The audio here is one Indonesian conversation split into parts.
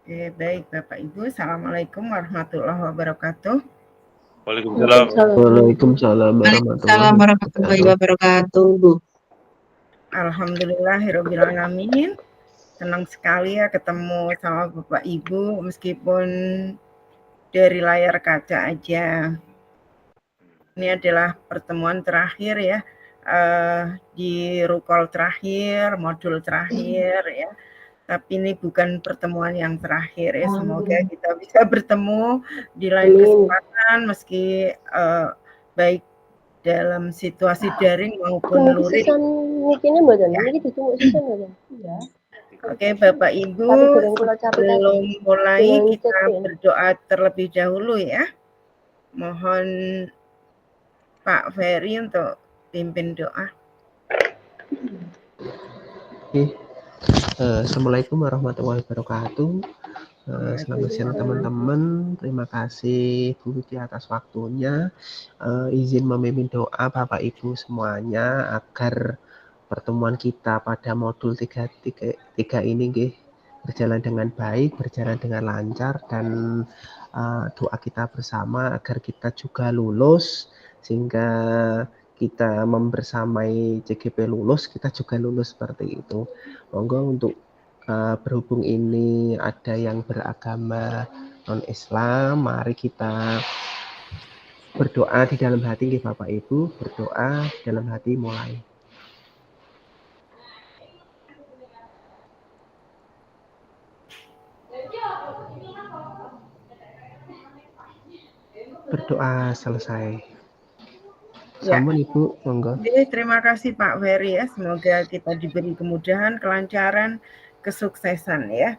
Oke, baik Bapak Ibu. Assalamualaikum warahmatullahi wabarakatuh. Waalaikumsalam warahmatullahi wabarakatuh. Alhamdulillahirabbil alamin. Senang sekali ya ketemu sama Bapak Ibu meskipun dari layar kaca aja. Ini adalah pertemuan terakhir ya, di rukol terakhir, modul terakhir ya. Tapi ini bukan pertemuan yang terakhir ya. Semoga kita bisa bertemu di lain kesempatan meski baik dalam situasi daring maupun luring. Oke, Bapak Ibu, sebelum mulai kita berdoa terlebih dahulu ya. Mohon Pak Ferry untuk pimpin doa. Assalamualaikum warahmatullahi wabarakatuh. Selamat siang teman-teman. Terima kasih Bu Widi atas waktunya. Izin memimpin doa Bapak Ibu semuanya agar pertemuan kita pada modul 3 ini berjalan dengan baik, berjalan dengan lancar, dan doa kita bersama agar kita juga lulus, sehingga kita membersamai CGP lulus, kita juga lulus seperti itu. Monggo untuk berhubung ini ada yang beragama non-Islam, mari kita berdoa di dalam hati Bapak Ibu, berdoa di dalam hati mulai. Berdoa selesai. Sampun Ibu, monggo. Terima kasih Pak Ferry ya. Semoga kita diberi kemudahan, kelancaran, kesuksesan ya.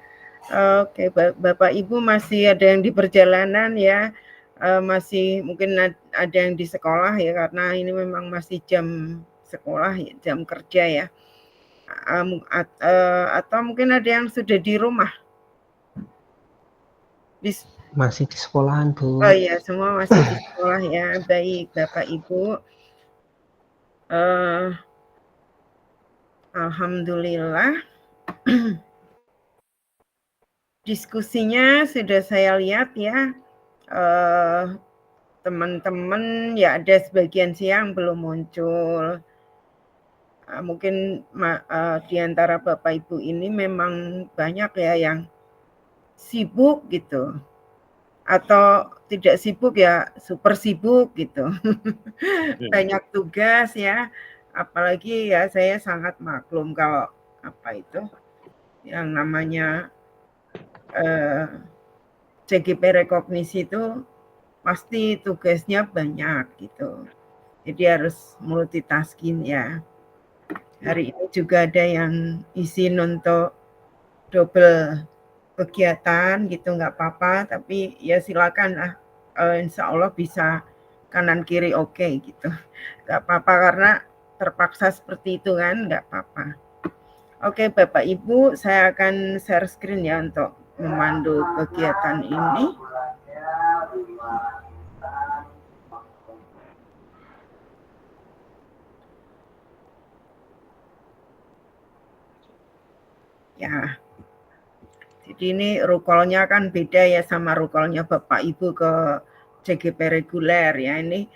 Oke, Bapak Ibu masih ada yang di perjalanan ya. Masih mungkin ada yang di sekolah ya, karena ini memang masih jam sekolah, jam kerja ya. Atau mungkin ada yang sudah di rumah. Masih di sekolahan, Bu. Oh iya, semua masih di sekolah ya. Baik, Bapak Ibu. Alhamdulillah. Diskusinya sudah saya lihat ya. Teman-teman ya ada sebagian siang belum muncul. Mungkin di antara Bapak Ibu ini memang banyak ya yang sibuk gitu. Atau tidak sibuk ya super sibuk gitu. Banyak tugas ya. Apalagi ya saya sangat maklum kalau apa itu yang namanya CGP rekognisi itu pasti tugasnya banyak gitu. Jadi harus multitasking ya. Hari ini juga ada yang izin untuk double kegiatan gitu, nggak apa-apa, tapi ya silakan lah. Insya Allah bisa kanan kiri oke gitu. Nggak apa-apa karena terpaksa seperti itu kan, nggak apa-apa. Oke Bapak Ibu, saya akan share screen ya untuk memandu kegiatan ini. Ya, jadi ini rukolnya kan beda ya sama rukolnya Bapak Ibu ke CGP reguler ya. Ini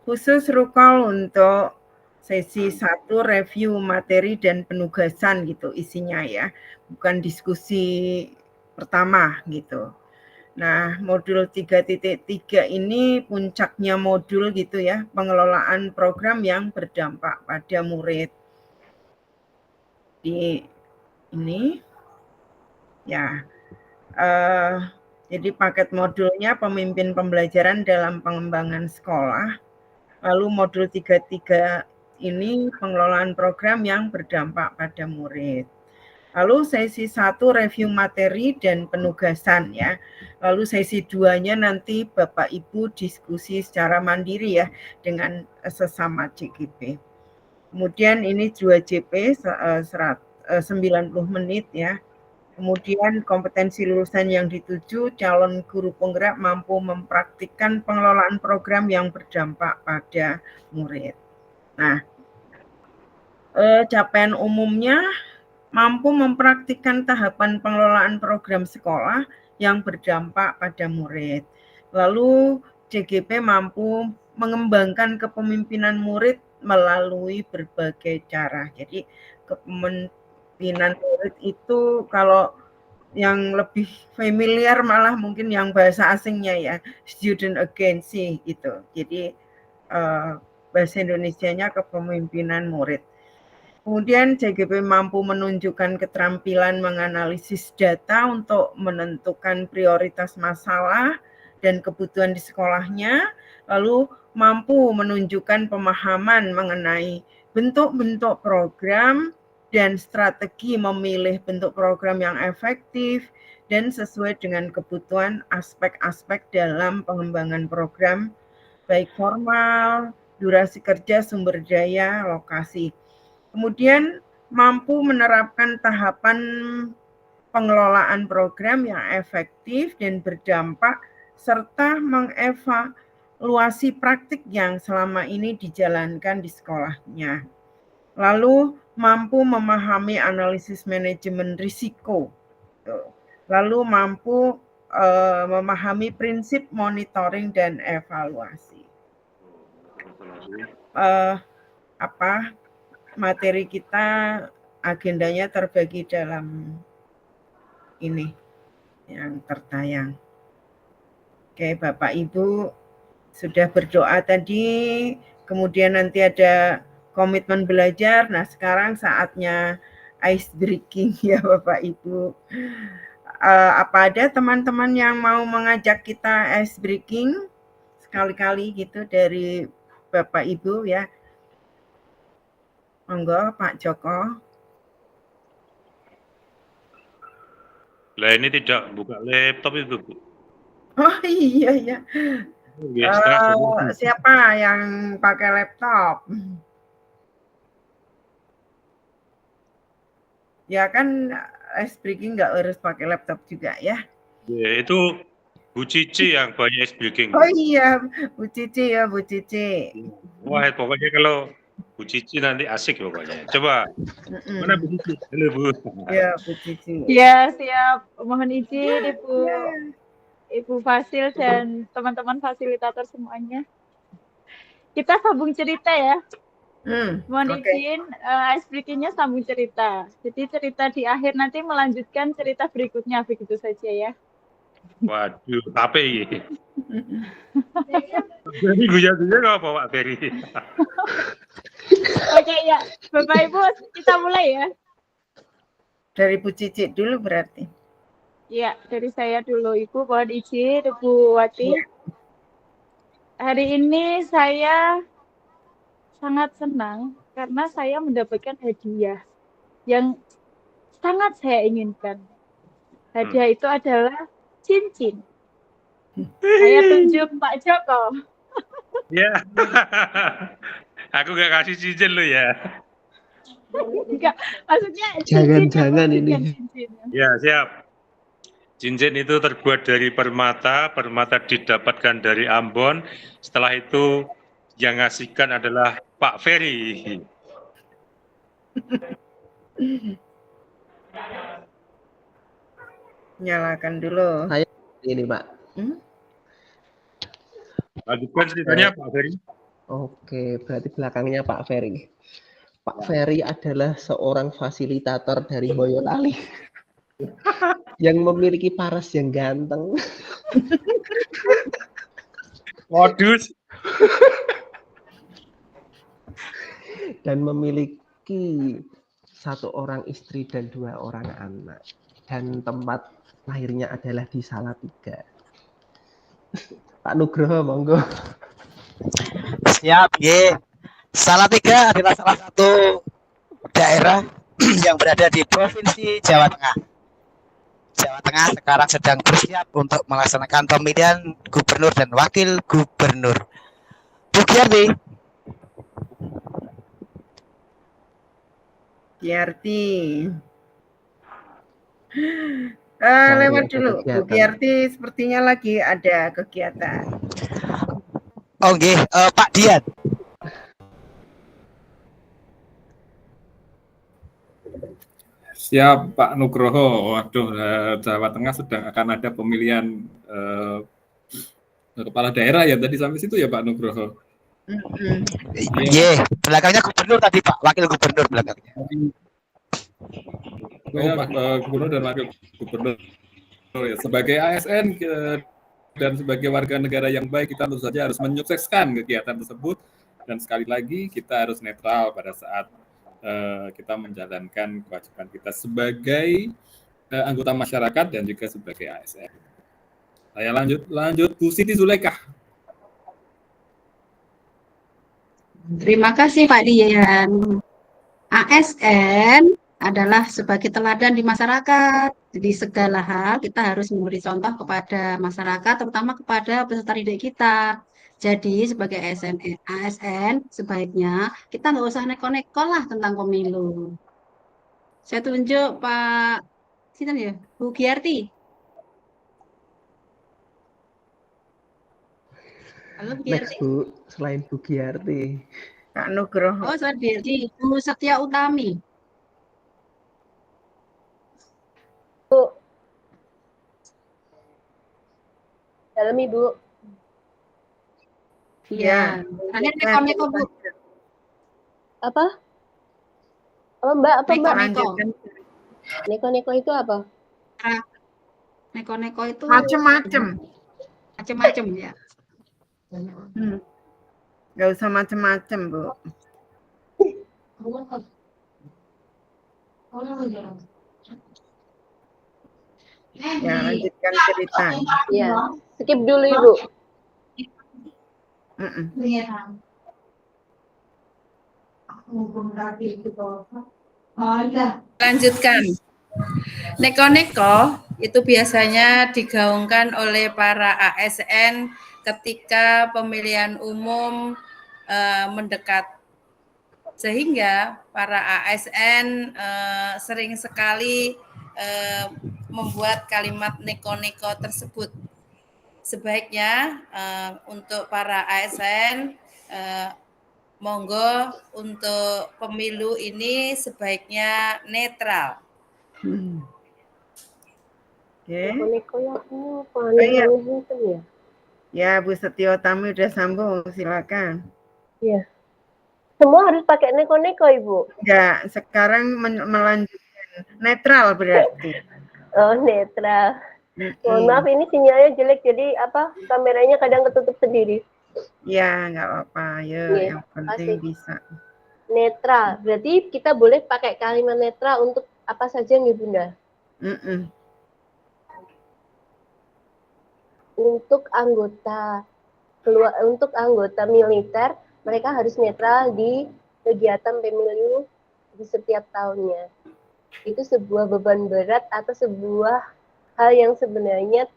khusus rukol untuk sesi 1 review materi dan penugasan gitu isinya ya. Bukan diskusi pertama gitu. Nah, modul 3.3 ini puncaknya modul gitu ya, pengelolaan program yang berdampak pada murid. Di ini ya, jadi paket modulnya pemimpin pembelajaran dalam pengembangan sekolah. Lalu modul 3.3 ini pengelolaan program yang berdampak pada murid. Lalu sesi 1 review materi dan penugasan ya. Lalu sesi 2-nya nanti Bapak Ibu diskusi secara mandiri ya dengan sesama CGP. Kemudian ini 2 JP 90 menit ya. Kemudian kompetensi lulusan yang dituju, calon guru penggerak mampu mempraktikkan pengelolaan program yang berdampak pada murid. Nah, capaian umumnya mampu mempraktikkan tahapan pengelolaan program sekolah yang berdampak pada murid. Lalu CGP mampu mengembangkan kepemimpinan murid melalui berbagai cara. Jadi kepemimpinan murid itu kalau yang lebih familiar malah mungkin yang bahasa asingnya ya, student agency gitu. Jadi bahasa Indonesianya kepemimpinan murid. Kemudian CGP mampu menunjukkan keterampilan menganalisis data untuk menentukan prioritas masalah dan kebutuhan di sekolahnya, lalu mampu menunjukkan pemahaman mengenai bentuk-bentuk program dan strategi memilih bentuk program yang efektif dan sesuai dengan kebutuhan aspek-aspek dalam pengembangan program, baik formal, durasi kerja, sumber daya, lokasi. Kemudian mampu menerapkan tahapan pengelolaan program yang efektif dan berdampak serta mengevaluasi praktik yang selama ini dijalankan di sekolahnya. Lalu mampu memahami analisis manajemen risiko. Lalu mampu memahami prinsip monitoring dan evaluasi. Materi kita agendanya terbagi dalam ini yang tertayang. Oke, Bapak Ibu sudah berdoa tadi, kemudian nanti ada komitmen belajar. Nah, sekarang saatnya ice breaking ya Bapak Ibu. Apa ada teman-teman yang mau mengajak kita ice breaking sekali-kali gitu dari Bapak Ibu ya? Monggo Pak Joko. Lah ini tidak buka laptop itu, Bu. Oh iya. Siapa yang pakai laptop? Ya kan ice breaking nggak harus pakai laptop juga ya? Ya, itu Bu Cici yang banyak ice breaking. Oh iya, Bu Cici ya, Bu Cici. Wah, pokoknya kalau Bu Cici nanti asik pokoknya. Coba, mana Bu Cici? Halo Bu. Ya, Bu Cici. Ya, siap. Mohon izin Ibu Fasil dan teman-teman fasilitator semuanya. Kita sambung cerita ya. Mohon izin, ice breaking-nya sambung cerita. Jadi cerita di akhir nanti melanjutkan cerita berikutnya, begitu saja ya. Waduh, apa ini? Jadi guya-guya nggak apa Pak Ferry? Oke ya, Bapak Ibu kita mulai ya. Dari Bu Cici dulu berarti. Ya, dari saya dulu Ibu, mohon izin Ibu Wati. Hari ini saya sangat senang karena saya mendapatkan hadiah yang sangat saya inginkan. Hadiah itu adalah cincin. Saya tunjuk Pak Joko. Ya, aku nggak kasih cincin lo ya. Enggak, maksudnya jangan ini. Ya, siap. Cincin itu terbuat dari permata, permata didapatkan dari Ambon. Setelah itu yang ngasihkan adalah Pak Ferry. Nyalakan dulu. Saya ini Pak. Lanjutkan ceritanya Pak Ferry. Oke, berarti belakangnya Pak Ferry. Pak Ferry adalah seorang fasilitator dari Boyolali yang memiliki paras yang ganteng. Modus. Dan memiliki 1 orang istri dan 2 orang anak. Dan tempat lahirnya adalah di Salatiga. Pak Nugroho, monggo. Siap, ye. Salatiga adalah salah satu daerah yang berada di Provinsi Jawa Tengah. Jawa Tengah sekarang sedang bersiap untuk melaksanakan pemilihan gubernur dan wakil gubernur. Bu Giarti. Lewat dulu. Bu Giarti sepertinya lagi ada kegiatan. Oke, Pak Dian. Siap Pak Nugroho. Waduh, Jawa Tengah sedang akan ada pemilihan kepala daerah ya tadi sampai situ ya Pak Nugroho. Iya, belakangnya gubernur tadi Pak, wakil gubernur belakangnya. Gubernur dan wakil gubernur. Ya, sebagai ASN dan sebagai warga negara yang baik, kita tentu saja harus menyukseskan kegiatan tersebut, dan sekali lagi kita harus netral pada saat kita menjalankan kewajiban kita sebagai anggota masyarakat dan juga sebagai ASN. Saya lanjut Bu Siti Zulaikah. Terima kasih Pak Dian. ASN adalah sebagai teladan di masyarakat. Jadi segala hal kita harus memberi contoh kepada masyarakat, terutama kepada peserta didik kita. Jadi sebagai ASN sebaiknya kita nggak usah neko-neko lah tentang pemilu. Saya tunjuk Pak Sinten ya, Bu Giarti. Halo Bu Giarti. Next Bu, selain Bu Giarti. Kak Nugroho. Oh, saya Giarti, Bu Setia Utami. Bu. Dalam Ibu. Iya. Terakhir neko-neko Bu. Apa? Apa Mbak? Apa Mbak? Neko-neko. Neko-neko itu apa? Neko-neko itu Macem-macem. Macem-macem ya. Nggak usah macem-macem Bu. Ya, lanjutkan cerita. Ya, skip dulu Ibu. Lanjutkan. Neko-neko itu biasanya digaungkan oleh para ASN ketika pemilihan umum mendekat. Sehingga para ASN sering sekali membuat kalimat neko-neko tersebut. Sebaiknya untuk para ASN monggo untuk pemilu ini sebaiknya netral. Neko-neko yang ya? Ya, Bu Setio Tami udah sambung, silakan. Iya. Semua harus pakai neko-neko Ibu? Ya, sekarang melanjutkan netral berarti. Oh, netral. Mohon maaf ini sinyalnya jelek, jadi kameranya kadang ketutup sendiri. Ya, nggak apa-apa. Yang penting bisa. Netral, berarti kita boleh pakai kalimat netral untuk apa saja nih Bunda? Untuk anggota militer, mereka harus netral di kegiatan pemilu di setiap tahunnya. Itu sebuah beban berat atau sebuah hal yang sebenarnya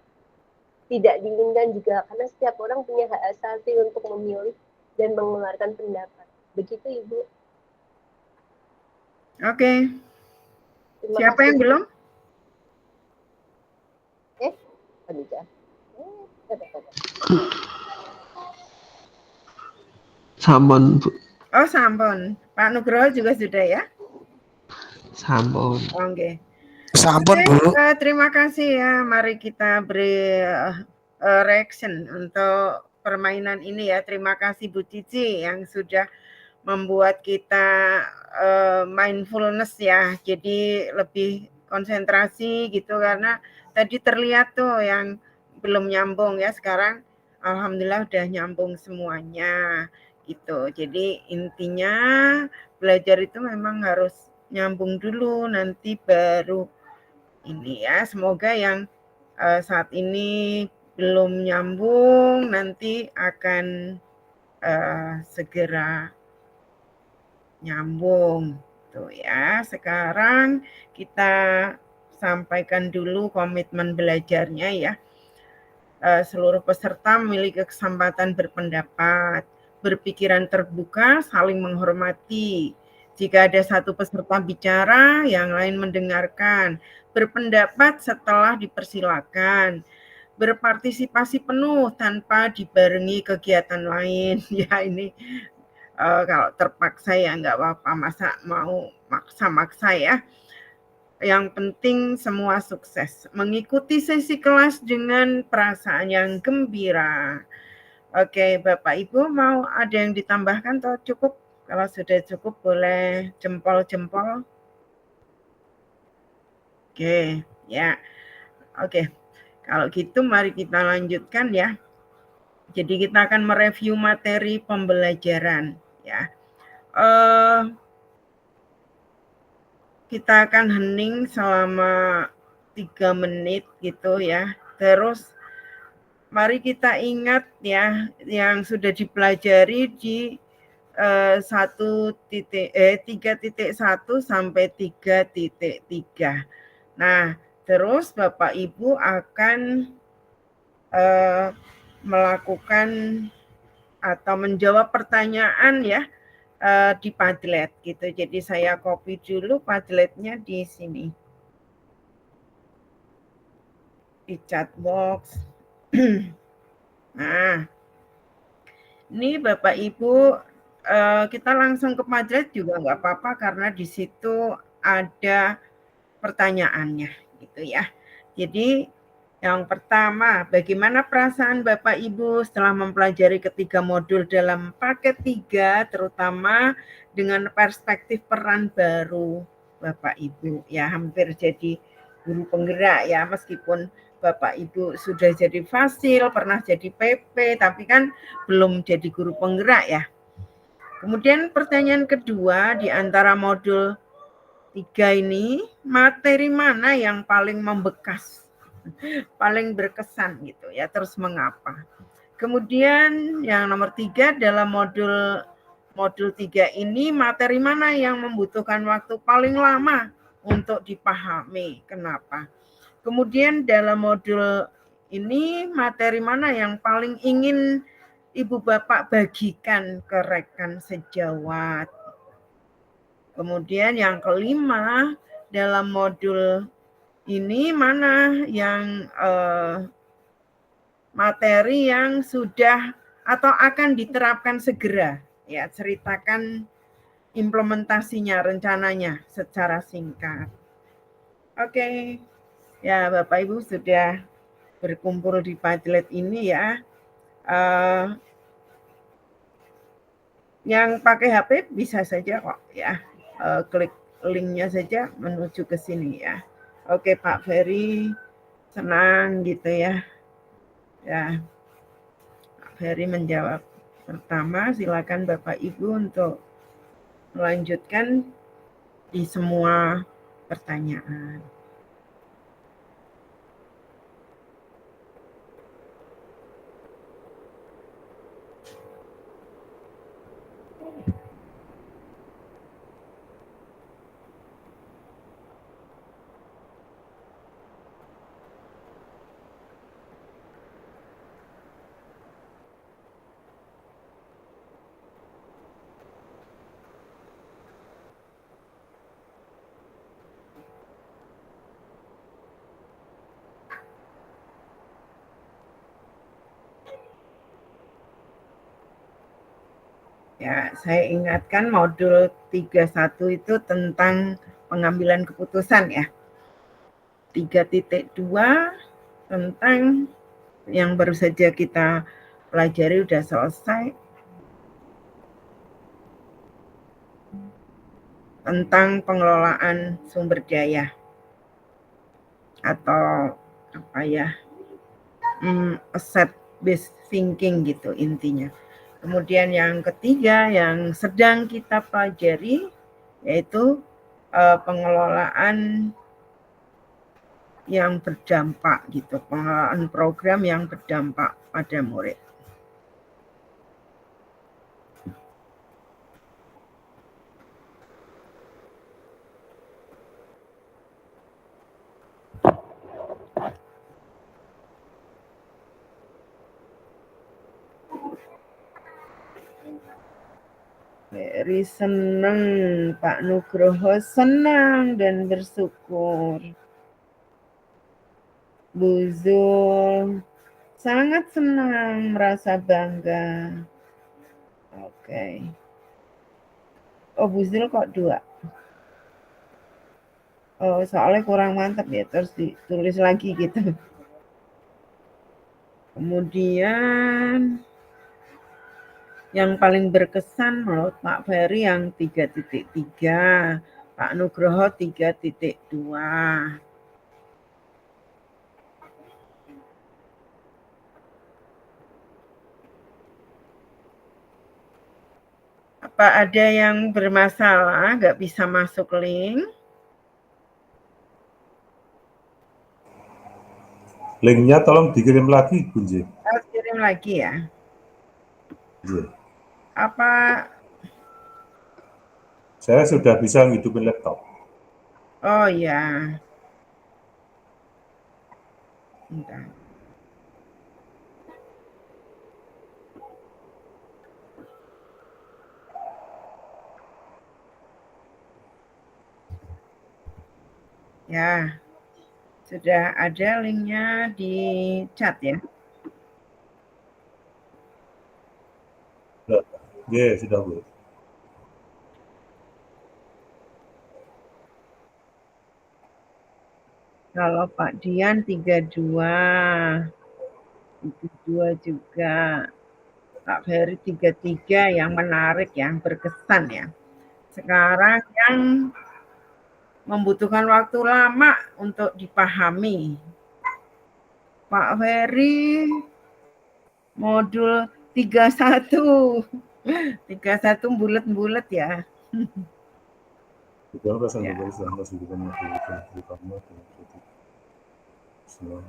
tidak diinginkan juga, karena setiap orang punya hak asasi untuk memilih dan mengeluarkan pendapat. Begitu Ibu. Oke. Siapa yang belum? Khadijah. Sampun, Bu. Oh, sampun. Pak Nugroho juga sudah ya? Sampun. Oke. Sampun, Bu. Terima kasih ya. Mari kita beri reaction untuk permainan ini ya. Terima kasih Bu Cici yang sudah membuat kita mindfulness ya. Jadi lebih konsentrasi gitu, karena tadi terlihat tuh yang belum nyambung ya. Sekarang alhamdulillah udah nyambung semuanya gitu. Jadi intinya belajar itu memang harus nyambung dulu, nanti baru ini ya. Semoga yang saat ini belum nyambung nanti akan segera nyambung tuh ya. Sekarang kita sampaikan dulu komitmen belajarnya ya. Seluruh peserta memiliki kesempatan berpendapat, berpikiran terbuka, saling menghormati. Jika ada satu peserta bicara, yang lain mendengarkan, berpendapat setelah dipersilakan, berpartisipasi penuh tanpa dibarengi kegiatan lain. Ya ini kalau terpaksa ya nggak apa-apa, masa mau maksa-maksa ya. Yang penting semua sukses. Mengikuti sesi kelas dengan perasaan yang gembira. Oke, Bapak Ibu mau ada yang ditambahkan atau cukup? Kalau sudah cukup boleh jempol-jempol. Oke, ya. Oke. Kalau gitu mari kita lanjutkan ya. Jadi kita akan mereview materi pembelajaran ya. Kita akan hening selama 3 menit gitu ya. Terus mari kita ingat ya yang sudah dipelajari di 3.1 sampai 3.3. Nah, terus Bapak Ibu akan melakukan atau menjawab pertanyaan ya di Padlet gitu. Jadi saya copy dulu Padletnya di sini. Di chat box. Nah, ini Bapak Ibu kita langsung ke Padlet juga nggak apa-apa karena di situ ada pertanyaannya gitu ya. Jadi yang pertama, bagaimana perasaan Bapak Ibu setelah mempelajari ketiga modul dalam paket 3, terutama dengan perspektif peran baru Bapak Ibu. Ya, hampir jadi guru penggerak ya, meskipun Bapak Ibu sudah jadi fasil, pernah jadi PP, tapi kan belum jadi guru penggerak ya. Kemudian pertanyaan kedua, di antara modul 3 ini, materi mana yang paling membekas? Paling berkesan gitu ya, terus mengapa? Kemudian yang nomor 3 dalam modul 3 ini materi mana yang membutuhkan waktu paling lama untuk dipahami, kenapa? Kemudian dalam modul ini materi mana yang paling ingin Ibu Bapak bagikan ke rekan sejawat? Kemudian yang kelima dalam modul ini mana yang materi yang sudah atau akan diterapkan segera ya, ceritakan implementasinya, rencananya secara singkat. Oke. Ya, Bapak Ibu sudah berkumpul di Padlet ini ya. Yang pakai HP bisa saja kok ya. Klik linknya saja menuju ke sini ya. Oke, Pak Ferry, senang gitu ya. Ya, Pak Ferry menjawab. Pertama, silakan Bapak Ibu untuk melanjutkan di semua pertanyaan. Ya, saya ingatkan modul 31 itu tentang pengambilan keputusan ya. 3.2 tentang yang baru saja kita pelajari udah selesai. Tentang pengelolaan sumber daya. Atau apa ya, asset based thinking gitu intinya. Kemudian yang ketiga yang sedang kita pelajari yaitu pengelolaan yang berdampak gitu, pengelolaan program yang berdampak pada murid. Very senang, Pak Nugroho senang dan bersyukur. Bu Zul sangat senang, merasa bangga. Oke. Oh, Bu Zul kok 2? soalnya kurang mantap ya, terus ditulis lagi gitu. Kemudian yang paling berkesan menurut Pak Ferry yang 3.3, Pak Nugroho 3.2. Apa ada yang bermasalah, nggak bisa masuk link? Linknya tolong dikirim lagi, Gunje. Harus kirim lagi ya? Iya. Apa? Saya sudah bisa ngidupin laptop. Oh ya. Bentar. Ya, sudah ada linknya di chat ya? Ya, sudah Bu. Kalau Pak Dian 32 juga. Pak Ferry 33 yang menarik, yang berkesan ya. Sekarang yang membutuhkan waktu lama untuk dipahami. Pak Ferry modul 31. 31 bulat-bulat ya. Ya.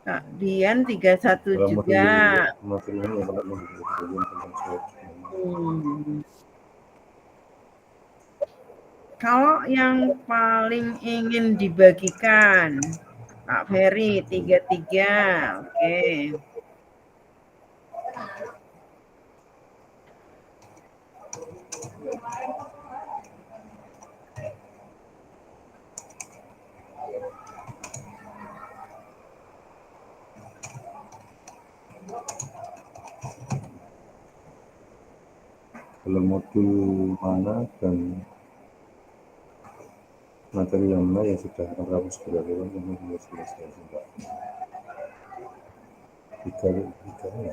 Kak Dian 31 juga. Kalau yang paling ingin dibagikan, Pak Ferry 33, oke. Dalam modul mana dan materi yang mana yang sudah akan segera lewat yang sudah selesai sudah. Tiga ya.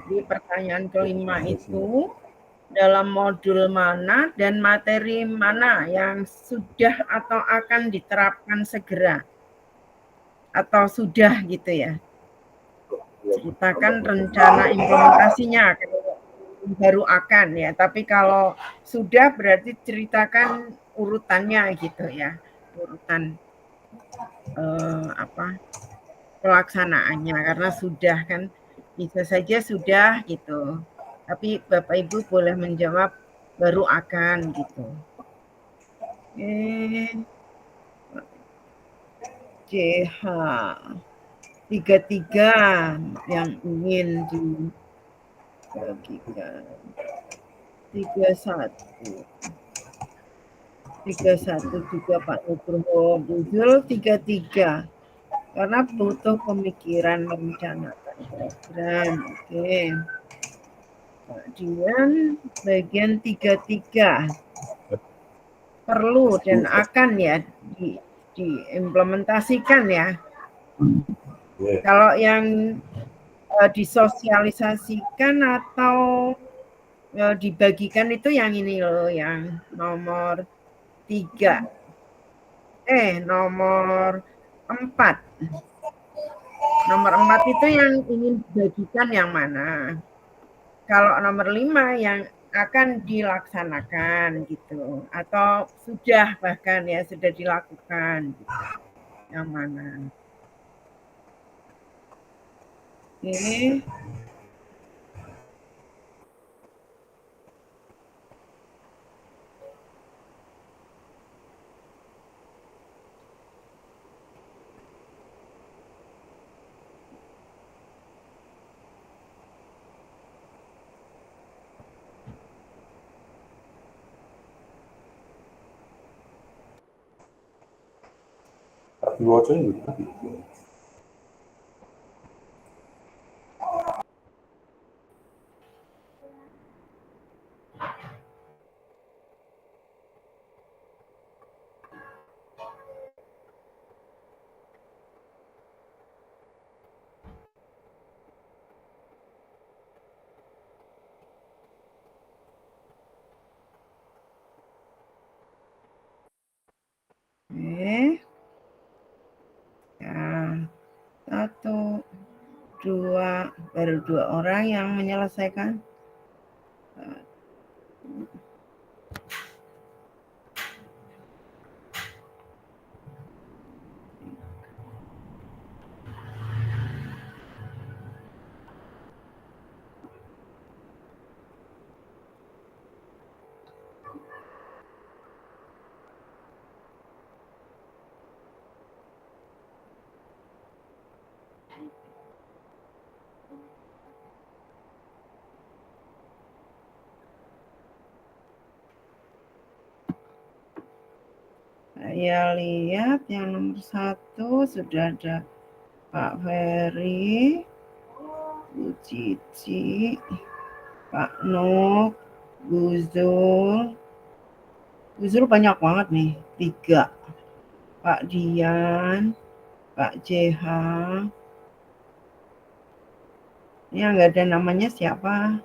Di pertanyaan kelima itu dalam modul mana dan materi mana yang sudah atau akan diterapkan segera atau sudah gitu ya. Ceritakan rencana implementasinya, baru akan ya, tapi kalau sudah berarti ceritakan urutannya gitu ya, urutan pelaksanaannya, karena sudah kan bisa saja sudah gitu, tapi Bapak Ibu boleh menjawab baru akan gitu. JH 33 yang ingin dibagikan. 31 juga Pak Nugroho, muncul 33 karena butuh pemikiran merencanakan program. Oke. Pak Dian bagian 33 perlu dan akan ya diimplementasikan ya. Kalau yang disosialisasikan atau dibagikan itu yang ini loh, yang nomor 3. Nomor 4. Nomor 4 itu yang ingin dibagikan yang mana? Kalau nomor 5 yang akan dilaksanakan gitu, atau sudah bahkan ya sudah dilakukan gitu. Yang mana? Oke. Diwacanya gitu. Oke. Ya, 1, 2, baru 2 orang yang menyelesaikan. Saya lihat yang nomor 1 sudah ada Pak Ferry, Bu Cici, Pak Nuk, Bu Zul. Bu Zul banyak banget nih, 3. Pak Dian, Pak JH. Ini yang nggak ada namanya siapa?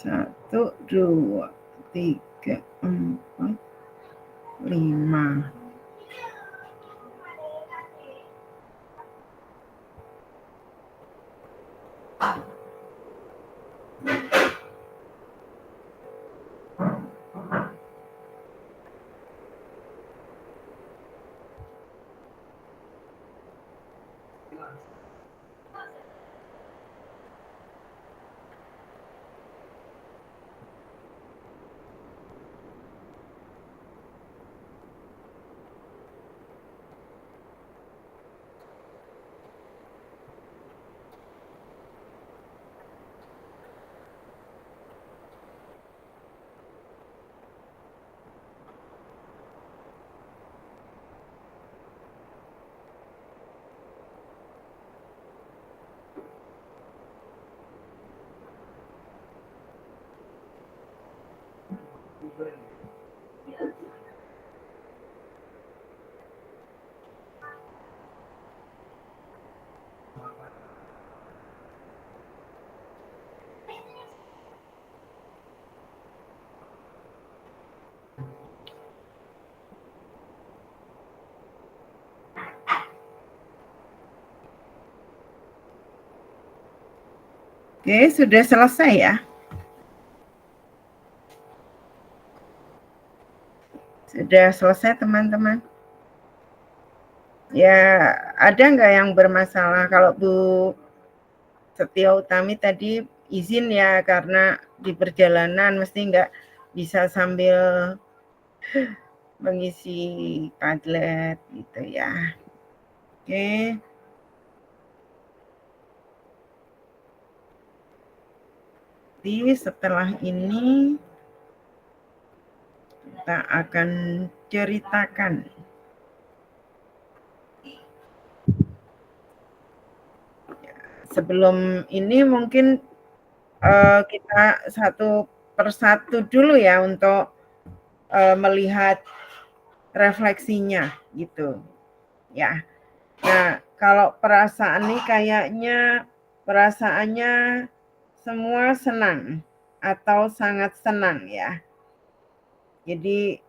Satu, 2, 3, 4, 5. Oke, sudah selesai ya? Sudah selesai teman-teman? Ya, ada nggak yang bermasalah? Kalau Bu Setia Utami tadi izin ya, karena di perjalanan mesti nggak bisa sambil mengisi Padlet gitu ya. Oke. Jadi setelah ini kita akan ceritakan sebelum ini mungkin kita satu persatu dulu ya untuk melihat refleksinya gitu ya. Nah, kalau perasaan nih kayaknya perasaannya semua senang atau sangat senang ya. Jadi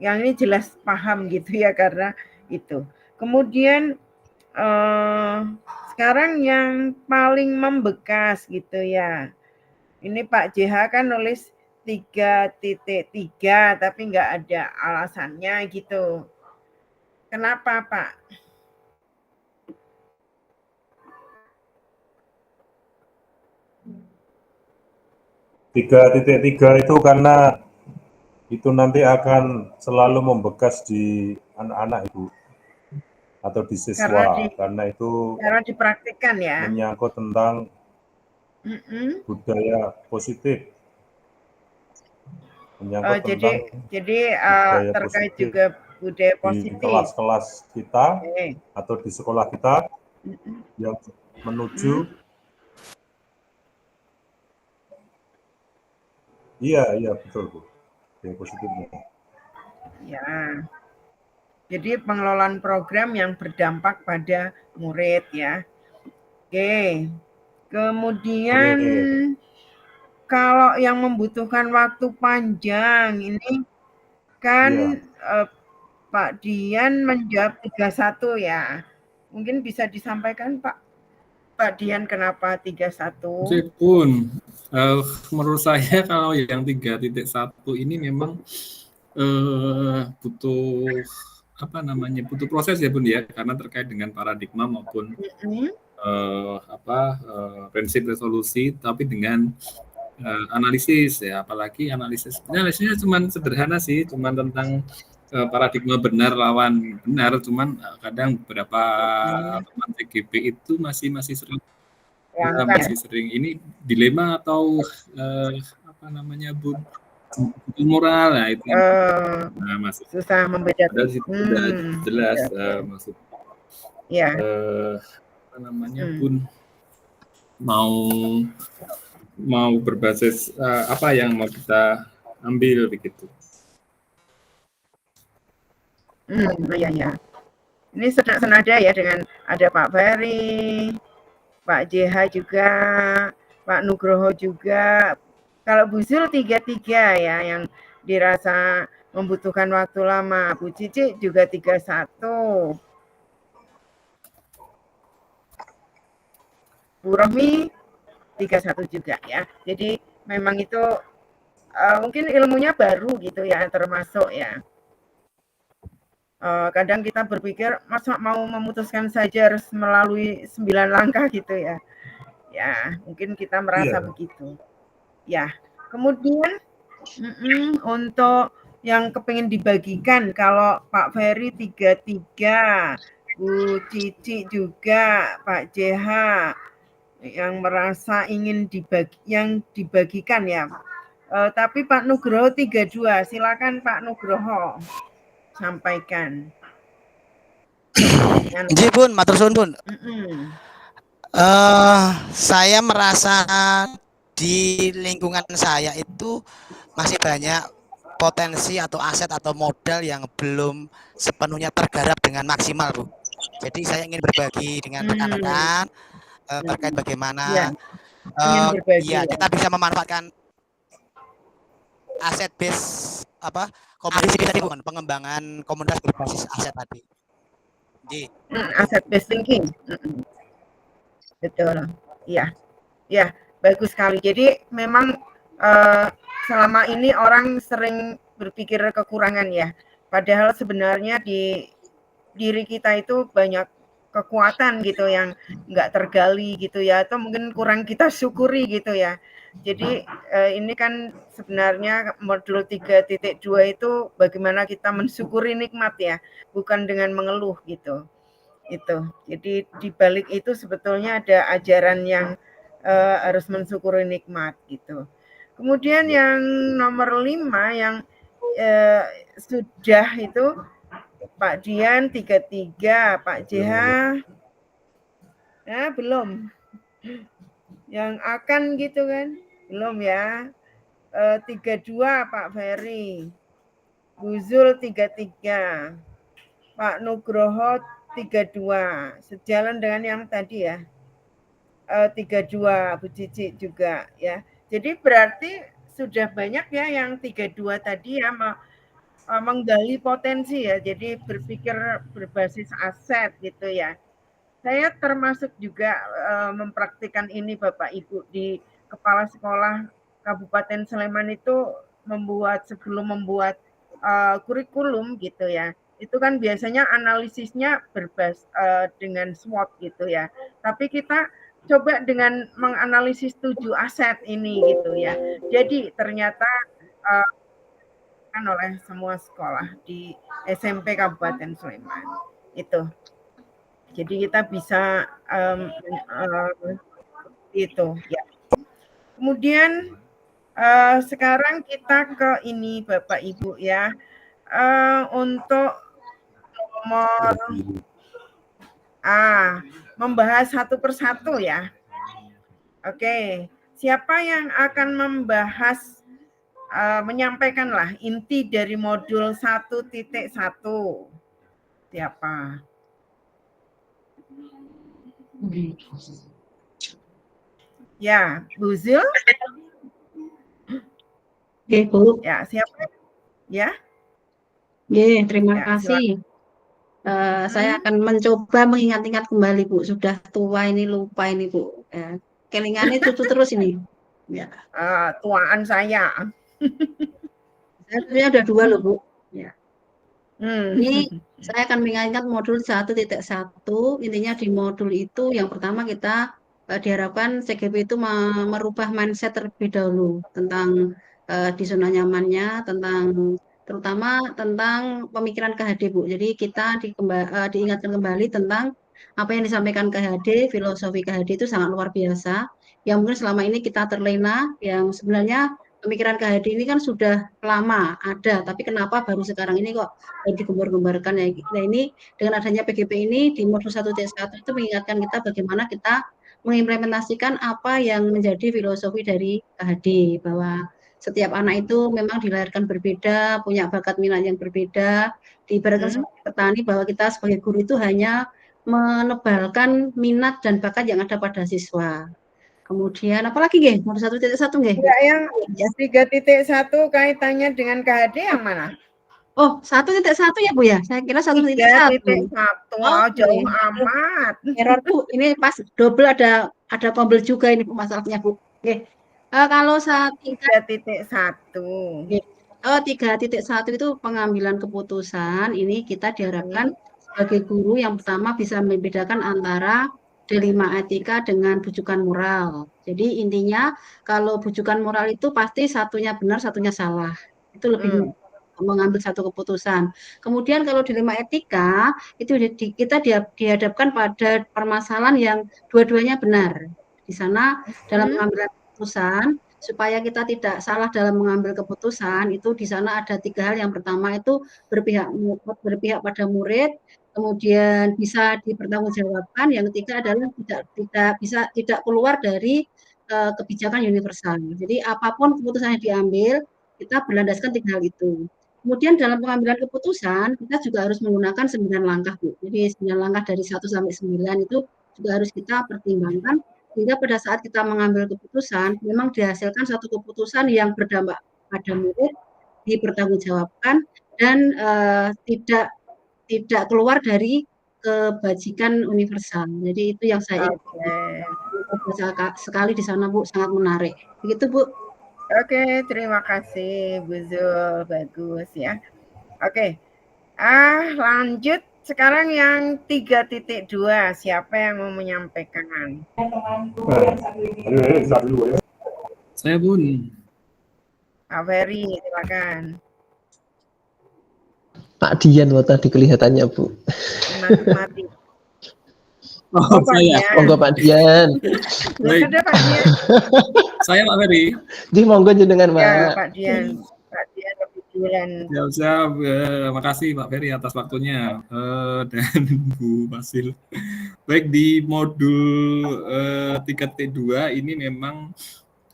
yang ini jelas paham gitu ya, karena itu. Kemudian sekarang yang paling membekas gitu ya. Ini Pak JH kan nulis 3.3 tapi nggak ada alasannya gitu. Kenapa Pak? 3.3 itu karena itu nanti akan selalu membekas di anak-anak Ibu atau di siswa, karena itu dipraktikkan ya, menyangkut tentang budaya positif. Menyangkut tentang jadi terkait positif juga budaya positif di kelas-kelas kita atau di sekolah kita yang menuju Iya betul Bu, yang positifnya. Ya, jadi pengelolaan program yang berdampak pada murid ya. Oke, kemudian kalau yang membutuhkan waktu panjang ini kan Pak Dian menjawab 31 ya. Mungkin bisa disampaikan Pak Dian kenapa 31? Meskipun menurut saya kalau yang 3.1 ini memang butuh butuh proses ya Bun ya, karena terkait dengan paradigma maupun prinsip resolusi, tapi dengan analisis ya, apalagi analisisnya cuma sederhana sih, cuma tentang paradigma benar lawan benar, cuman kadang beberapa teman TGP itu masih sering ini dilema atau Bun, moral, nah itu masih susah membedakan. Jelas maksud Bun mau berbasis apa yang mau kita ambil begitu. Iya. Ini senada ya dengan ada Pak Ferry, Pak JH juga, Pak Nugroho juga. Kalau Bu Zul 3.3 ya, yang dirasa membutuhkan waktu lama. Bu Cici juga 3.1. Bu Rohmi 3.1 juga ya. Jadi memang itu mungkin ilmunya baru gitu ya, termasuk ya. Kadang kita berpikir masa mau memutuskan saja harus melalui 9 langkah gitu ya. Ya, mungkin kita merasa begitu. Ya, kemudian untuk yang kepingin dibagikan, kalau Pak Ferry 3.3, Bu Cici juga, Pak JH yang merasa ingin dibagikan ya. Tapi Pak Nugroho 32, silakan Pak Nugroho sampaikan. Ji Bun, matur suwun Bun. Saya merasa di lingkungan saya itu masih banyak potensi atau aset atau modal yang belum sepenuhnya tergarap dengan maksimal, Bu. Jadi saya ingin berbagi dengan rekan-rekan terkait bagaimana kita bisa memanfaatkan aset base komoditi tadi, bukan pengembangan komunitas berbasis aset tadi. Aset based thinking. Betul. Iya. Ya, bagus sekali. Jadi memang selama ini orang sering berpikir kekurangan ya. Padahal sebenarnya di diri kita itu banyak kekuatan gitu yang nggak tergali gitu ya, atau mungkin kurang kita syukuri gitu ya. Jadi ini kan sebenarnya modul 3.2 itu bagaimana kita mensyukuri nikmat ya, bukan dengan mengeluh gitu. Itu. Jadi di balik itu sebetulnya ada ajaran yang harus mensyukuri nikmat gitu. Kemudian yang nomor 5 yang sudah itu Pak Dian 33, Pak JH belum. Yang akan gitu kan? Belum ya. 32 Pak Ferry. Guzul 33. Pak Nugroho 32. Sejalan dengan yang tadi ya. 32 Bu Cici juga ya. Jadi berarti sudah banyak ya yang 32 tadi ya menggali potensi ya. Jadi berpikir berbasis aset gitu ya. Saya termasuk juga mempraktikkan ini Bapak Ibu di Kepala Sekolah Kabupaten Sleman itu sebelum membuat kurikulum gitu ya. Itu kan biasanya analisisnya dengan SWOT gitu ya. Tapi kita coba dengan menganalisis 7 aset ini gitu ya. Jadi ternyata kan oleh semua sekolah di SMP Kabupaten Sleman itu. Jadi kita bisa itu ya. Kemudian sekarang kita ke ini Bapak Ibu ya. Untuk nomor membahas satu persatu ya. Oke, siapa yang akan membahas menyampaikanlah inti dari modul 1.1? Siapa? Ya, Bu Zul? Oke, Bu. Ya, siapa? Ya. Terima kasih. Saya akan mencoba mengingat-ingat kembali, Bu. Sudah tua ini, lupa ini, Bu. Kelingannya cucu terus ini. Ya. Tuaan saya. Saya udah 2 loh, Bu. Ya. Ini saya akan mengingat modul 1.1. Intinya di modul itu yang pertama kita diharapkan CGP itu merubah mindset terlebih dahulu tentang di zona nyamannya, terutama tentang pemikiran KHD, Bu. Jadi kita diingatkan kembali tentang apa yang disampaikan KHD, filosofi KHD itu sangat luar biasa. Yang mungkin selama ini kita terlena, yang sebenarnya pemikiran KHD ini kan sudah lama ada, tapi kenapa baru sekarang ini kok digembar-gembarkan ya. Nah ini dengan adanya PGP ini di modul 1.1 itu mengingatkan kita bagaimana kita mengimplementasikan apa yang menjadi filosofi dari KHD, bahwa setiap anak itu memang dilahirkan berbeda, punya bakat minat yang berbeda. Diibaratkan sebagai petani bahwa kita sebagai guru itu hanya menebalkan minat dan bakat yang ada pada siswa. Kemudian apalagi nggih? Modul 1.1 nggih? Yang 3.1 kaitannya dengan KHD yang mana? Oh, 1.1 ya, Bu ya? Saya kira 1.1. 3.1. Jauh amat. Error, Bu. Ini pas double ada tombol juga ini masalahnya, Bu. Oke. Kalau 3.1. 3.1 itu pengambilan keputusan. Ini kita diharapkan sebagai guru yang pertama bisa membedakan antara D5 etika dengan bujukan moral. Jadi intinya kalau bujukan moral itu pasti satunya benar, satunya salah. Itu lebih mengambil satu keputusan. Kemudian kalau D5 etika itu kita dihadapkan pada permasalahan yang dua-duanya benar. Di sana dalam mengambil keputusan supaya kita tidak salah dalam mengambil keputusan itu di sana ada 3 hal. Yang pertama itu berpihak pada murid, kemudian bisa dipertanggungjawabkan. Yang ketiga adalah tidak keluar dari kebijakan universal. Jadi apapun keputusan yang diambil kita berlandaskan 3 hal itu. Kemudian dalam pengambilan keputusan, kita juga harus menggunakan 9 langkah, Bu. Jadi 9 langkah dari 1 sampai 9 itu juga harus kita pertimbangkan, sehingga pada saat kita mengambil keputusan, memang dihasilkan satu keputusan yang berdampak pada murid, dipertanggungjawabkan, dan tidak keluar dari kebajikan universal. Jadi itu yang saya ingin sekali di sana, Bu, sangat menarik. Begitu, Bu. Oke, terima kasih Bu Zul, bagus ya. Oke, lanjut sekarang yang 3.2, siapa yang mau menyampaikan? Saya, Bun. Pak Ferry, silakan. Pak Dian tadi kelihatannya, Bu. Mati. Oh, saya. Monggo Pak Dian. Baik. Ada Pak Dian. Saya Pak Ferry. Jadi monggo jenengan, Pak. Ya, Pak Dian. Pak Dian lebih duluan. Siap. Makasih Pak Ferry atas waktunya dan Bu Basil. Baik, di modul 3T2 ini memang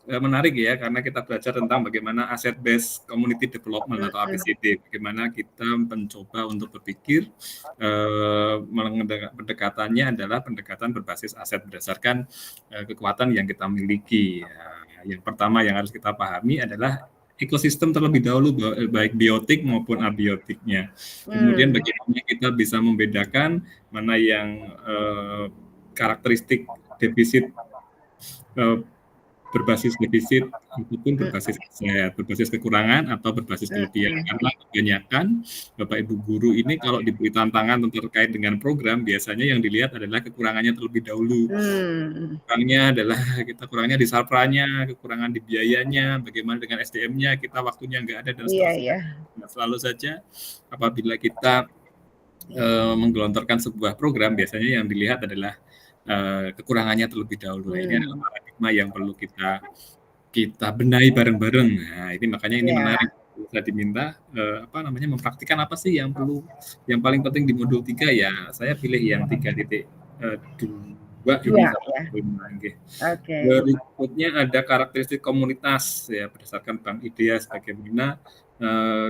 menarik ya, karena kita belajar tentang bagaimana asset based community development atau ABCD, bagaimana kita mencoba untuk berpikir pendekatannya adalah pendekatan berbasis aset berdasarkan kekuatan yang kita miliki. Yang pertama yang harus kita pahami adalah ekosistem terlebih dahulu, baik biotik maupun abiotiknya. Kemudian bagaimana kita bisa membedakan mana yang karakteristik defisit berbasis defisit ataupun berbasis aset, berbasis kekurangan atau berbasis kelebihan. Karena kebanyakan Bapak Ibu guru ini kalau diberi tantangan terkait dengan program, biasanya yang dilihat adalah kekurangannya terlebih dahulu. Kurangnya adalah kita kurangnya di sarpranya, kekurangan di biayanya, bagaimana dengan SDM-nya, kita waktunya nggak ada dan seterusnya. Nah, selalu saja apabila kita menggelontorkan sebuah program, biasanya yang dilihat adalah kekurangannya terlebih dahulu. Ini adalah paradigma yang perlu kita benahi bareng-bareng. Nah, ini makanya ini menarik. Saya diminta mempraktikkan apa sih yang paling penting di modul 3 ya. Saya pilih yang 3.2 ini. Berikutnya ada karakteristik komunitas ya, berdasarkan Bank IDEA bagaimana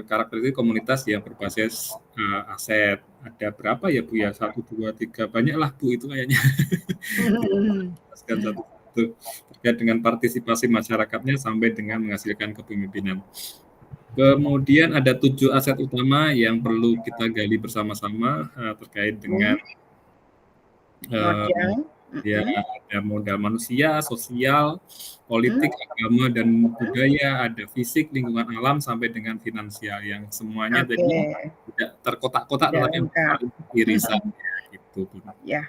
karakteristik komunitas yang berbasis aset. Ada berapa ya Bu ya? 1, 2, 3, banyak lah Bu itu kayaknya. Satu-satu terkait dengan partisipasi masyarakatnya sampai dengan menghasilkan kepemimpinan. Kemudian ada 7 aset utama yang perlu kita gali bersama-sama terkait dengan ada modal manusia, sosial, politik, agama, dan budaya, ada fisik, lingkungan alam, sampai dengan finansial yang semuanya tadi tidak terkotak-kotak tetapi irisan gitu. Ya.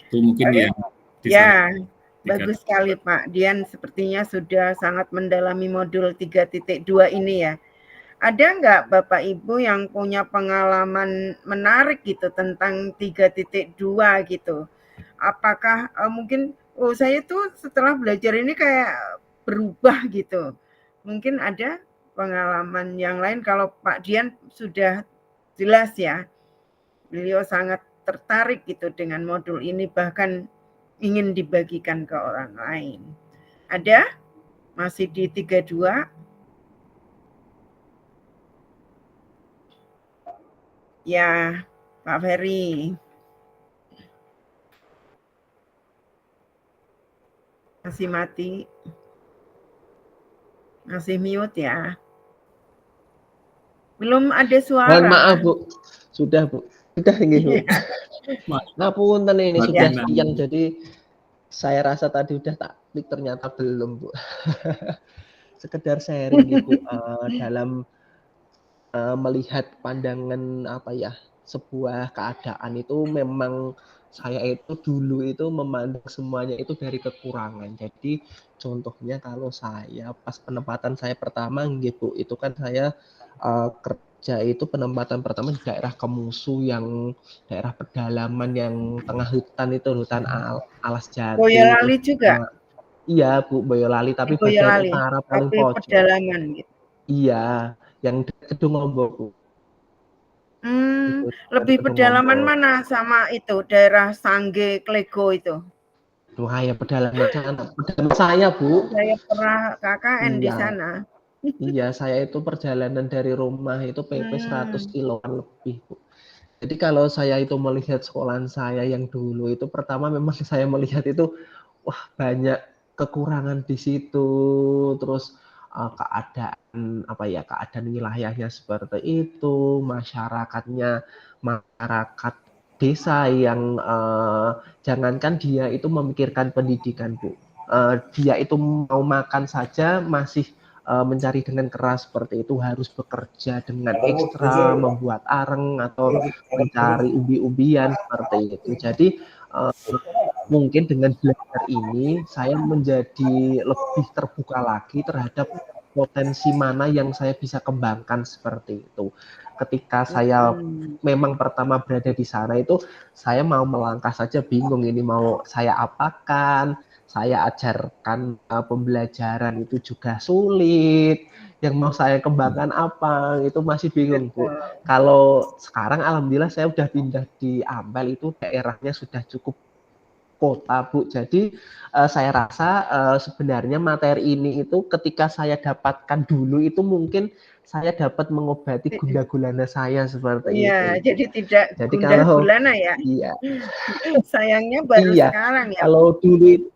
Itu mungkin ya. Bagus sekali Pak Dian, sepertinya sudah sangat mendalami modul 3.2 ini ya. Ada nggak Bapak Ibu yang punya pengalaman menarik gitu tentang 3.2 gitu? Apakah mungkin saya tuh setelah belajar ini kayak berubah gitu. Mungkin ada pengalaman yang lain. Kalau Pak Dian sudah jelas ya, beliau sangat tertarik gitu dengan modul ini, bahkan ingin dibagikan ke orang lain. Ada? Masih di 32? Ya, Pak Ferry. Masih mati. Masih mute ya. Belum ada suara. Mohon maaf Bu. Sudah Bu. Sudah ini Bu. Ngapunten ini sudah siang, jadi saya rasa tadi udah tak klik ternyata belum Bu. Sekedar sharing gitu dalam melihat pandangan sebuah keadaan itu memang saya itu dulu itu memandang semuanya itu dari kekurangan. Jadi contohnya kalau saya pas penempatan saya pertama Bu, itu kan saya kerja itu penempatan pertama di daerah Kemusu, yang daerah pedalaman yang tengah hutan itu, hutan alas jati. Boyolali juga? Iya Bu, Boyolali, tapi bagian utara paling pojok. Pedalaman gitu. Iya, yang Kedung Ombok Bu. Lebih pedalaman mana sama itu daerah Sangge Klego itu? Tuh ya pedalaman sana. Pedalaman saya Bu. Saya pernah KKN di sana. Iya, saya itu perjalanan dari rumah itu PP 100 kiloan lebih, Bu. Jadi kalau saya itu melihat sekolahan saya yang dulu itu pertama memang saya melihat itu, wah banyak kekurangan di situ, terus keadaan keadaan wilayahnya seperti itu, masyarakat desa yang jangankan dia itu memikirkan pendidikan, Bu. Dia itu mau makan saja masih mencari dengan keras seperti itu, harus bekerja dengan ekstra, membuat areng atau mencari ubi-ubian seperti itu. Jadi mungkin dengan belajar ini saya menjadi lebih terbuka lagi terhadap potensi mana yang saya bisa kembangkan seperti itu. Ketika saya memang pertama berada di sana itu saya mau melangkah saja bingung ini mau saya apakan, saya ajarkan pembelajaran itu juga sulit, yang mau saya kembangkan apa itu masih bingung, Bu. Kalau sekarang alhamdulillah saya udah pindah di Ampel itu daerahnya sudah cukup kota, Bu. Jadi saya rasa sebenarnya materi ini itu ketika saya dapatkan dulu itu mungkin saya dapat mengobati gundah gulana saya seperti itu. Jadi tidak gundah gulana ya. Iya. Sayangnya baru sekarang ya. Kalau dulu itu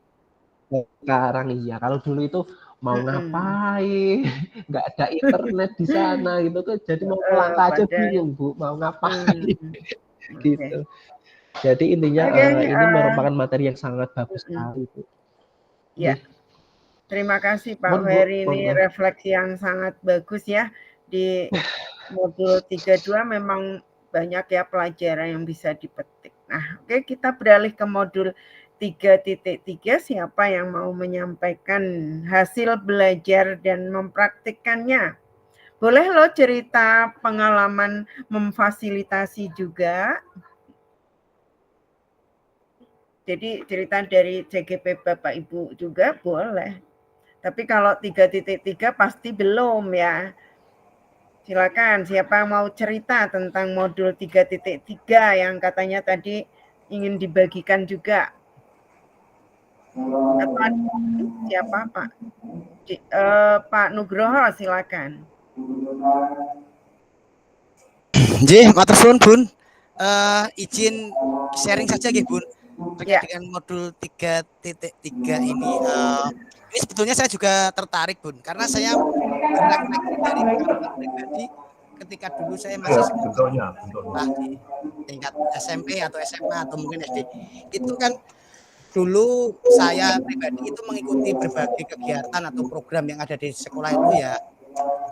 sekarang iya, kalau dulu itu mau ngapain, nggak ada internet di sana gitu kan, jadi mau melangkah aja bingung, Bu, mau ngapain gitu. Jadi intinya ini merupakan materi yang sangat bagus sekali, Bu. Ya. Terima kasih Pak Ferry, ini refleksi yang sangat bagus ya. Di modul 32 memang banyak ya pelajaran yang bisa dipetik. Nah, oke, kita beralih ke modul 3.3. Siapa yang mau menyampaikan hasil belajar dan mempraktikkannya? Boleh lo cerita pengalaman memfasilitasi juga. Jadi cerita dari CGP Bapak Ibu juga boleh. Tapi kalau 3.3 pasti belum ya. Silakan, siapa mau cerita tentang modul 3.3 yang katanya tadi ingin dibagikan juga. Siapa Pak? Pak Nugroho, silakan. Nggih, matur suwun Bun. Izin sharing saja nggih Bun. Terkait dengan modul 3.3 ini. Ini sebetulnya saya juga tertarik Bun, karena saya dari pengalaman pribadi ketika dulu saya masih sekolah di tingkat SMP atau SMA atau mungkin SD. Itu kan dulu saya pribadi itu mengikuti berbagai kegiatan atau program yang ada di sekolah itu ya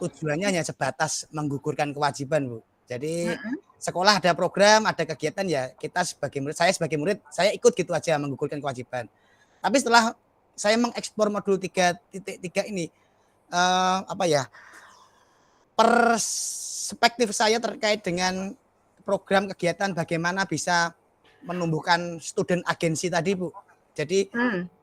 tujuannya hanya sebatas menggugurkan kewajiban, Bu. Jadi sekolah ada program, ada kegiatan ya kita sebagai murid, saya sebagai murid saya ikut gitu aja menggugurkan kewajiban. Tapi setelah saya mengeksplor modul 3.3 ini perspektif saya terkait dengan program kegiatan bagaimana bisa menumbuhkan student agency tadi, Bu. Jadi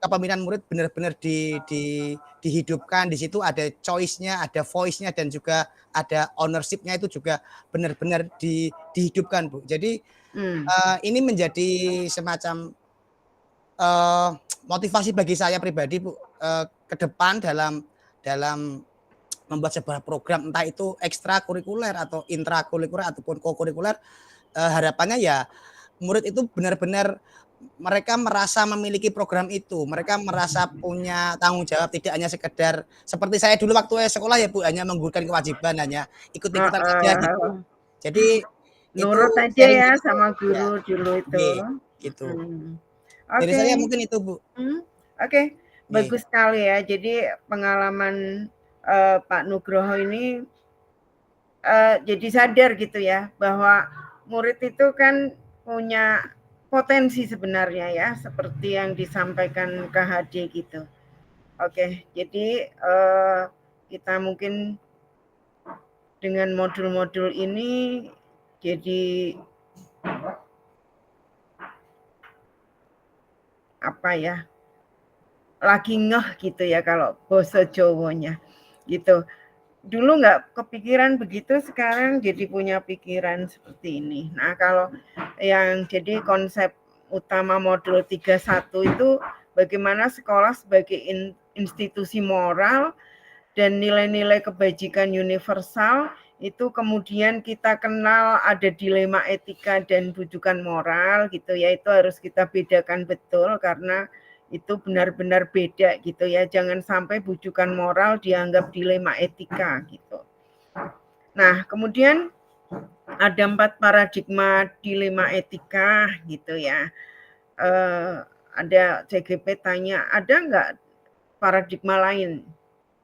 kepemimpinan murid benar-benar dihidupkan. Di situ ada choice-nya, ada voice-nya, dan juga ada ownership-nya itu juga benar-benar dihidupkan, Bu. Jadi ini menjadi semacam motivasi bagi saya pribadi, Bu, ke depan dalam membuat sebuah program, entah itu ekstrakurikuler atau intrakurikuler ataupun kokurikuler. Harapannya ya murid itu benar-benar mereka merasa memiliki program itu, mereka merasa punya tanggung jawab, tidak hanya sekedar seperti saya dulu waktu sekolah ya Bu, hanya menggugurkan kewajiban, hanya ikut-ikutan saja gitu. Jadi nurut aja ya sama guru ya, dulu itu. Gitu. Dari saya mungkin itu Bu. Oke. Bagus sekali ya. Jadi pengalaman Pak Nugroho ini jadi sadar gitu ya bahwa murid itu kan punya potensi sebenarnya ya, seperti yang disampaikan KHD gitu. Oke, jadi kita mungkin dengan modul-modul ini jadi apa ya, lagi ngeh gitu ya kalau bahasa Jawanya gitu. Dulu nggak kepikiran begitu, sekarang jadi punya pikiran seperti ini. Nah, kalau yang jadi konsep utama modul 31 itu bagaimana sekolah sebagai institusi moral dan nilai-nilai kebajikan universal itu kemudian kita kenal ada dilema etika dan bujukan moral gitu ya, itu harus kita bedakan betul karena itu benar-benar beda gitu ya, jangan sampai bujukan moral dianggap dilema etika gitu. Nah, kemudian ada 4 paradigma dilema etika gitu ya. Ada CGP tanya, ada nggak paradigma lain?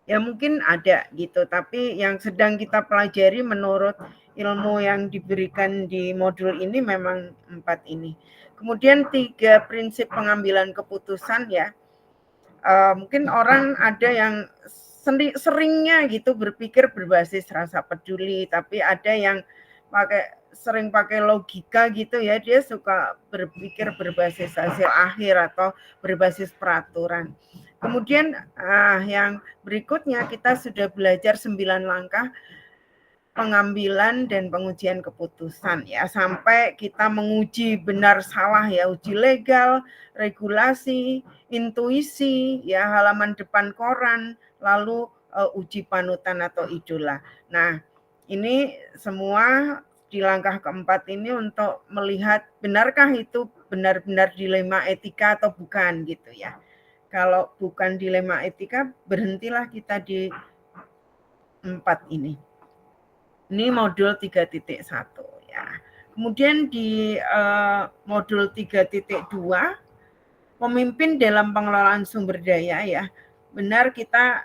Ya mungkin ada gitu, tapi yang sedang kita pelajari menurut ilmu yang diberikan di modul ini memang 4 ini. Kemudian 3 prinsip pengambilan keputusan ya. Mungkin orang ada yang seringnya gitu berpikir berbasis rasa peduli, tapi ada yang sering pakai logika gitu ya, dia suka berpikir berbasis hasil akhir atau berbasis peraturan. Kemudian yang berikutnya kita sudah belajar 9 langkah pengambilan dan pengujian keputusan ya, sampai kita menguji benar salah ya, uji legal, regulasi, intuisi ya, halaman depan koran, lalu uji panutan atau idola. Nah, ini semua di langkah keempat ini untuk melihat benarkah itu benar-benar dilema etika atau bukan gitu ya. Kalau bukan dilema etika, berhentilah kita di 4 ini. Ini modul 3.1 ya. Kemudian di modul 3.2 pemimpin dalam pengelolaan sumber daya ya. Benar kita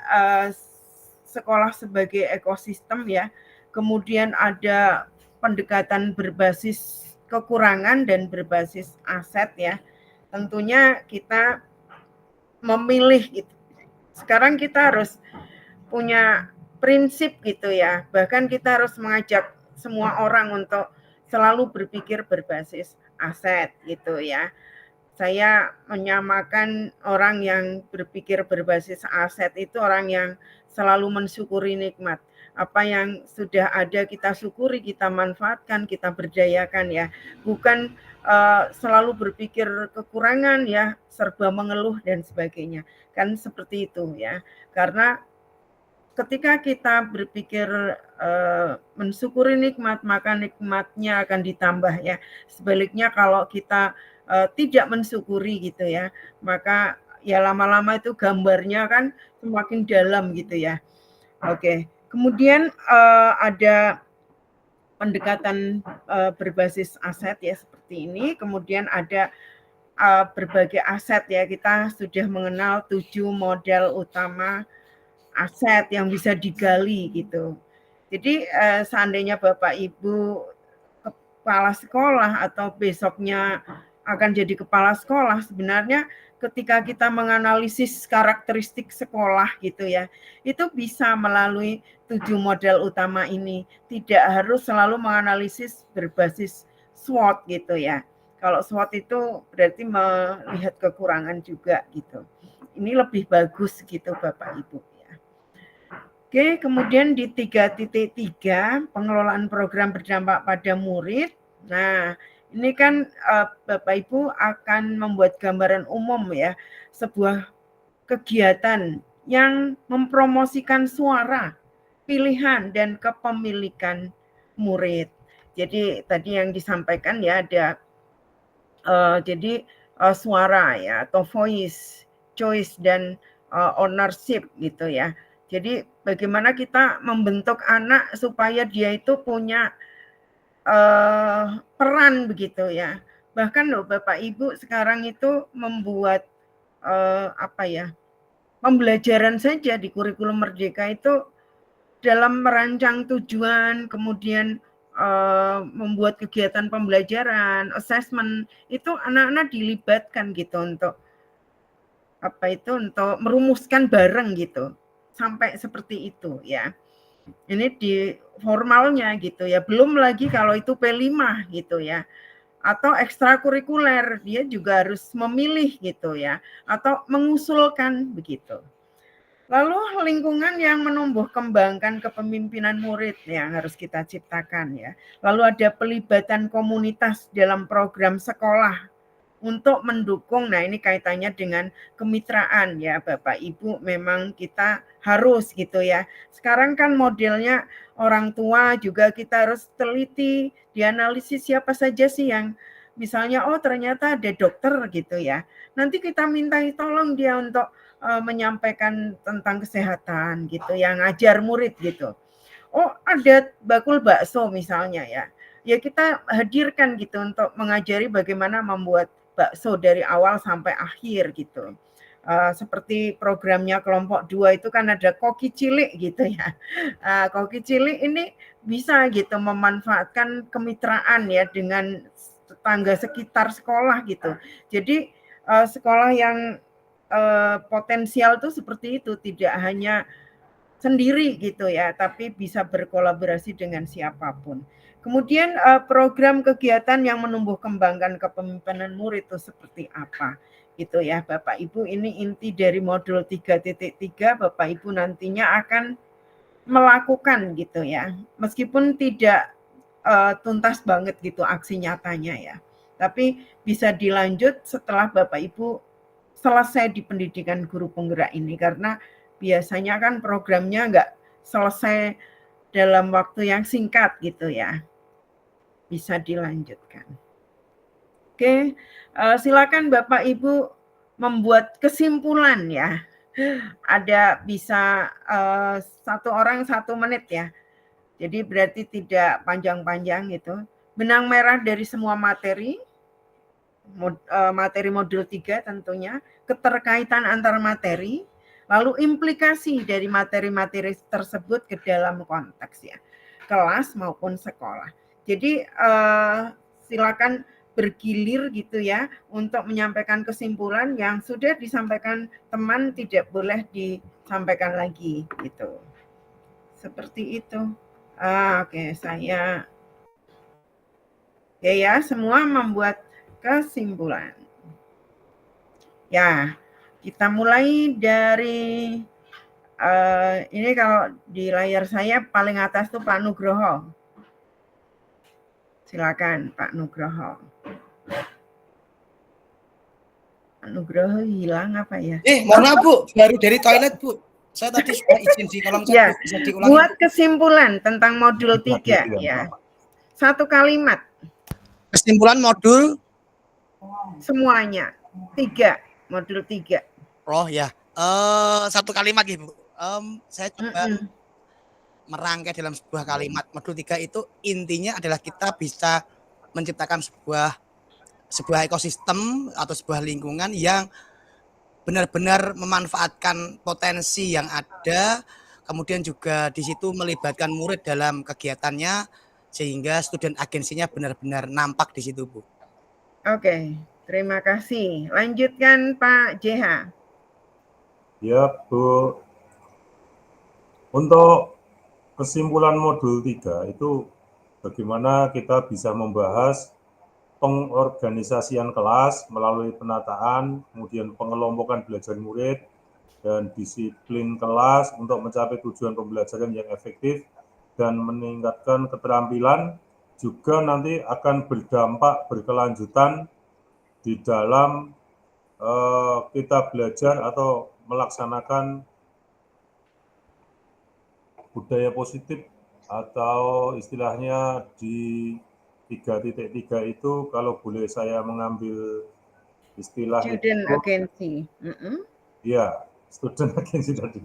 sekolah sebagai ekosistem ya. Kemudian ada pendekatan berbasis kekurangan dan berbasis aset ya. Tentunya kita memilih gitu. Sekarang kita harus punya prinsip gitu ya, bahkan kita harus mengajak semua orang untuk selalu berpikir berbasis aset gitu ya. Saya menyamakan orang yang berpikir berbasis aset itu orang yang selalu mensyukuri nikmat. Apa yang sudah ada kita syukuri, kita manfaatkan, kita berdayakan ya. Bukan selalu berpikir kekurangan ya, serba mengeluh dan sebagainya. Kan seperti itu ya. Karena ketika kita berpikir mensyukuri nikmat, maka nikmatnya akan ditambah ya. Sebaliknya kalau kita tidak mensyukuri gitu ya, maka ya lama-lama itu gambarnya kan semakin dalam gitu ya. Oke, kemudian ada pendekatan berbasis aset ya seperti ini, kemudian ada berbagai aset ya, kita sudah mengenal 7 model utama aset yang bisa digali gitu. Jadi seandainya Bapak Ibu kepala sekolah atau besoknya akan jadi kepala sekolah, sebenarnya ketika kita menganalisis karakteristik sekolah gitu ya, itu bisa melalui 7 model utama ini. Tidak harus selalu menganalisis berbasis SWOT gitu ya. Kalau SWOT itu berarti melihat kekurangan juga gitu. Ini lebih bagus gitu Bapak Ibu. Oke, kemudian di 3.3 pengelolaan program berdampak pada murid. Nah, ini kan Bapak Ibu akan membuat gambaran umum ya, sebuah kegiatan yang mempromosikan suara, pilihan dan kepemilikan murid. Jadi tadi yang disampaikan ya ada jadi suara ya atau voice, choice dan ownership gitu ya. Jadi bagaimana kita membentuk anak supaya dia itu punya peran begitu ya. Bahkan loh Bapak Ibu sekarang itu membuat pembelajaran saja di kurikulum Merdeka itu dalam merancang tujuan, kemudian membuat kegiatan pembelajaran, assessment, itu anak-anak dilibatkan gitu untuk untuk merumuskan bareng gitu. Sampai seperti itu ya. Ini di formalnya gitu ya. Belum lagi kalau itu P5 gitu ya. Atau ekstrakurikuler, dia juga harus memilih gitu ya. Atau mengusulkan begitu. Lalu lingkungan yang menumbuh kembangkan kepemimpinan murid yang harus kita ciptakan ya. Lalu ada pelibatan komunitas dalam program sekolah untuk mendukung. Nah, ini kaitannya dengan kemitraan ya Bapak Ibu, memang kita harus gitu ya. Sekarang kan modelnya orang tua juga kita harus teliti, dianalisis siapa saja sih yang misalnya oh ternyata ada dokter gitu ya. Nanti kita mintai tolong dia untuk menyampaikan tentang kesehatan gitu, yang ngajar murid gitu. Oh ada bakul bakso misalnya ya. Ya kita hadirkan gitu untuk mengajari bagaimana membuat bakso dari awal sampai akhir gitu. Seperti programnya kelompok 2 itu kan ada koki cilik gitu ya. Koki cilik ini bisa gitu memanfaatkan kemitraan ya dengan tetangga sekitar sekolah gitu. Jadi sekolah yang potensial tuh seperti itu, tidak hanya sendiri gitu ya, tapi bisa berkolaborasi dengan siapapun. Kemudian program kegiatan yang menumbuh kembangkan kepemimpinan murid itu seperti apa gitu ya Bapak Ibu. Ini inti dari modul 3.3. Bapak Ibu nantinya akan melakukan gitu ya, meskipun tidak tuntas banget gitu aksi nyatanya ya, tapi bisa dilanjut setelah Bapak Ibu selesai di pendidikan guru penggerak ini, karena biasanya kan programnya nggak selesai dalam waktu yang singkat gitu ya, bisa dilanjutkan. Oke, silakan Bapak Ibu membuat kesimpulan ya. Ada bisa 1 orang 1 menit ya. Jadi berarti tidak panjang-panjang gitu. Benang merah dari semua materi, materi modul 3 tentunya, keterkaitan antar materi, lalu implikasi dari materi-materi tersebut ke dalam konteks ya, kelas maupun sekolah. Jadi silakan bergilir gitu ya untuk menyampaikan kesimpulan yang sudah disampaikan teman, tidak boleh disampaikan lagi gitu. Seperti itu. Oke, saya ya semua membuat kesimpulan. Ya, kita mulai dari ini kalau di layar saya paling atas tuh Pak Nugroho. Silakan Pak Nugroho. Pak Nugroho hilang apa ya? Mohon maaf Bu, baru dari toilet Bu. Saya tadi sudah izin di kolom chat. Ya, Bisa diulangi. buat kesimpulan tentang modul 3 ya. 1 kalimat. Kesimpulan modul semuanya. 3, modul 3. Oh ya. 1 kalimat Ibu. Saya coba merangkai dalam sebuah kalimat. Modul 3 itu intinya adalah kita bisa menciptakan sebuah ekosistem atau sebuah lingkungan yang benar-benar memanfaatkan potensi yang ada, kemudian juga di situ melibatkan murid dalam kegiatannya sehingga student agensinya benar-benar nampak di situ, Bu. Oke, terima kasih. Lanjutkan Pak JH. Ya, Bu. Untuk kesimpulan modul 3 itu bagaimana kita bisa membahas pengorganisasian kelas melalui penataan, kemudian pengelompokan belajar murid, dan disiplin kelas untuk mencapai tujuan pembelajaran yang efektif dan meningkatkan keterampilan, juga nanti akan berdampak berkelanjutan di dalam kita belajar atau melaksanakan budaya positif, atau istilahnya di 3.3 itu kalau boleh saya mengambil istilah student agency. Ya, student agency tadi.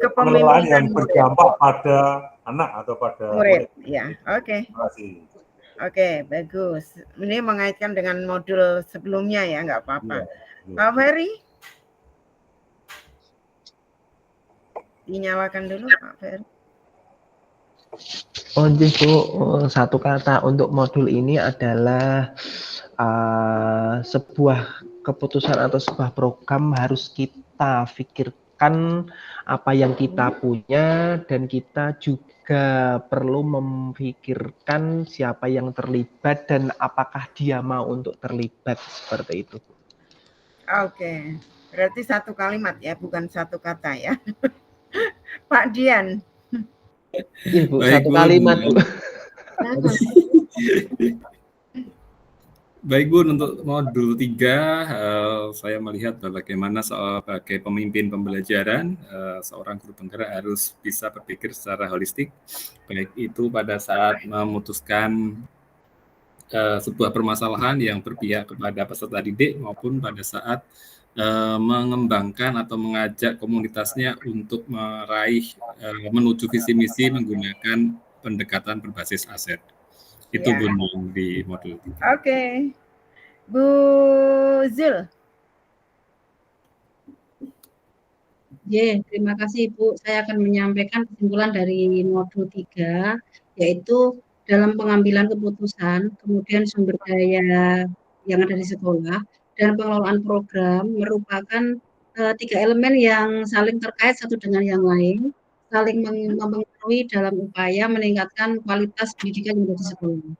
Kepemimpinan yang berdampak pada anak atau pada murid. Ya, oke. Terima kasih. Oke, bagus. Ini mengaitkan dengan modul sebelumnya ya, nggak apa-apa. Ya. Pak Ferry? Dinyalakan dulu Pak Ferry. Oh, Bu, 1 kata untuk modul ini adalah sebuah keputusan atau sebuah program harus kita pikirkan apa yang kita punya, dan kita juga perlu memikirkan siapa yang terlibat dan apakah dia mau untuk terlibat, seperti itu. Oke, berarti 1 kalimat ya, bukan 1 kata ya. Pak Dian. Ibu, 1 kalimat Bu. Baik Bun, untuk modul 3, saya melihat bagaimana sebagai pemimpin pembelajaran, seorang guru penggerak harus bisa berpikir secara holistik, baik itu pada saat memutuskan sebuah permasalahan yang berpihak kepada peserta didik maupun pada saat mengembangkan atau mengajak komunitasnya untuk meraih menuju visi misi menggunakan pendekatan berbasis aset. Itu Ya. Bun di modul 3. Oke. Bu Zul. Terima kasih Ibu. Saya akan menyampaikan kesimpulan dari modul 3, yaitu dalam pengambilan keputusan, kemudian sumber daya yang ada di sekolah, dan pengelolaan program merupakan 3 elemen yang saling terkait satu dengan yang lain, saling mempengaruhi dalam upaya meningkatkan kualitas pendidikan yang ada di sekolah.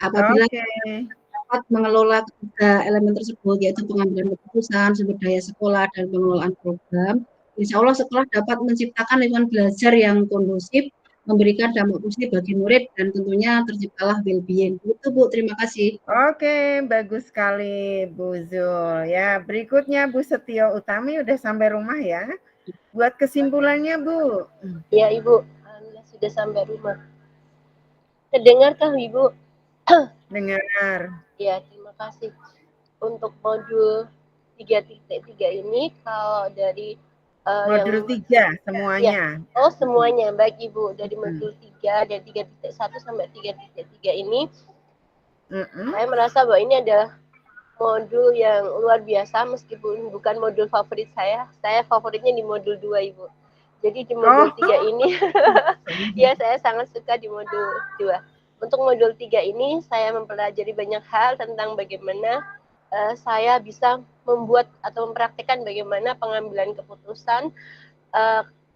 Apabila dapat mengelola ketiga elemen tersebut, yaitu pengambilan keputusan, sumber daya sekolah, dan pengelolaan program, insya Allah sekolah dapat menciptakan lingkungan belajar yang kondusif, memberikan dampak positif bagi murid, dan tentunya terciptalah well-being. Itu Bu, terima kasih. Oke, bagus sekali Bu Zul. Ya, berikutnya Bu Setio Utami udah sampai rumah ya. Buat kesimpulannya Bu. Ya Ibu, Alhamdulillah sudah sampai rumah. Terdengarkah Ibu? Dengar. Ya, terima kasih. Untuk modul 3.3 ini, kalau dari modul 3 semuanya. Ya, oh semuanya, baik Ibu. Dari modul 3 dari 3.1 sampai 3.3 ini, saya merasa bahwa ini adalah modul yang luar biasa, meskipun bukan modul favorit saya favoritnya di modul 2 Ibu. Jadi di modul 3 ini, ya saya sangat suka di modul 2. Untuk modul 3 ini, saya mempelajari banyak hal tentang bagaimana saya bisa membuat atau mempraktikkan bagaimana pengambilan keputusan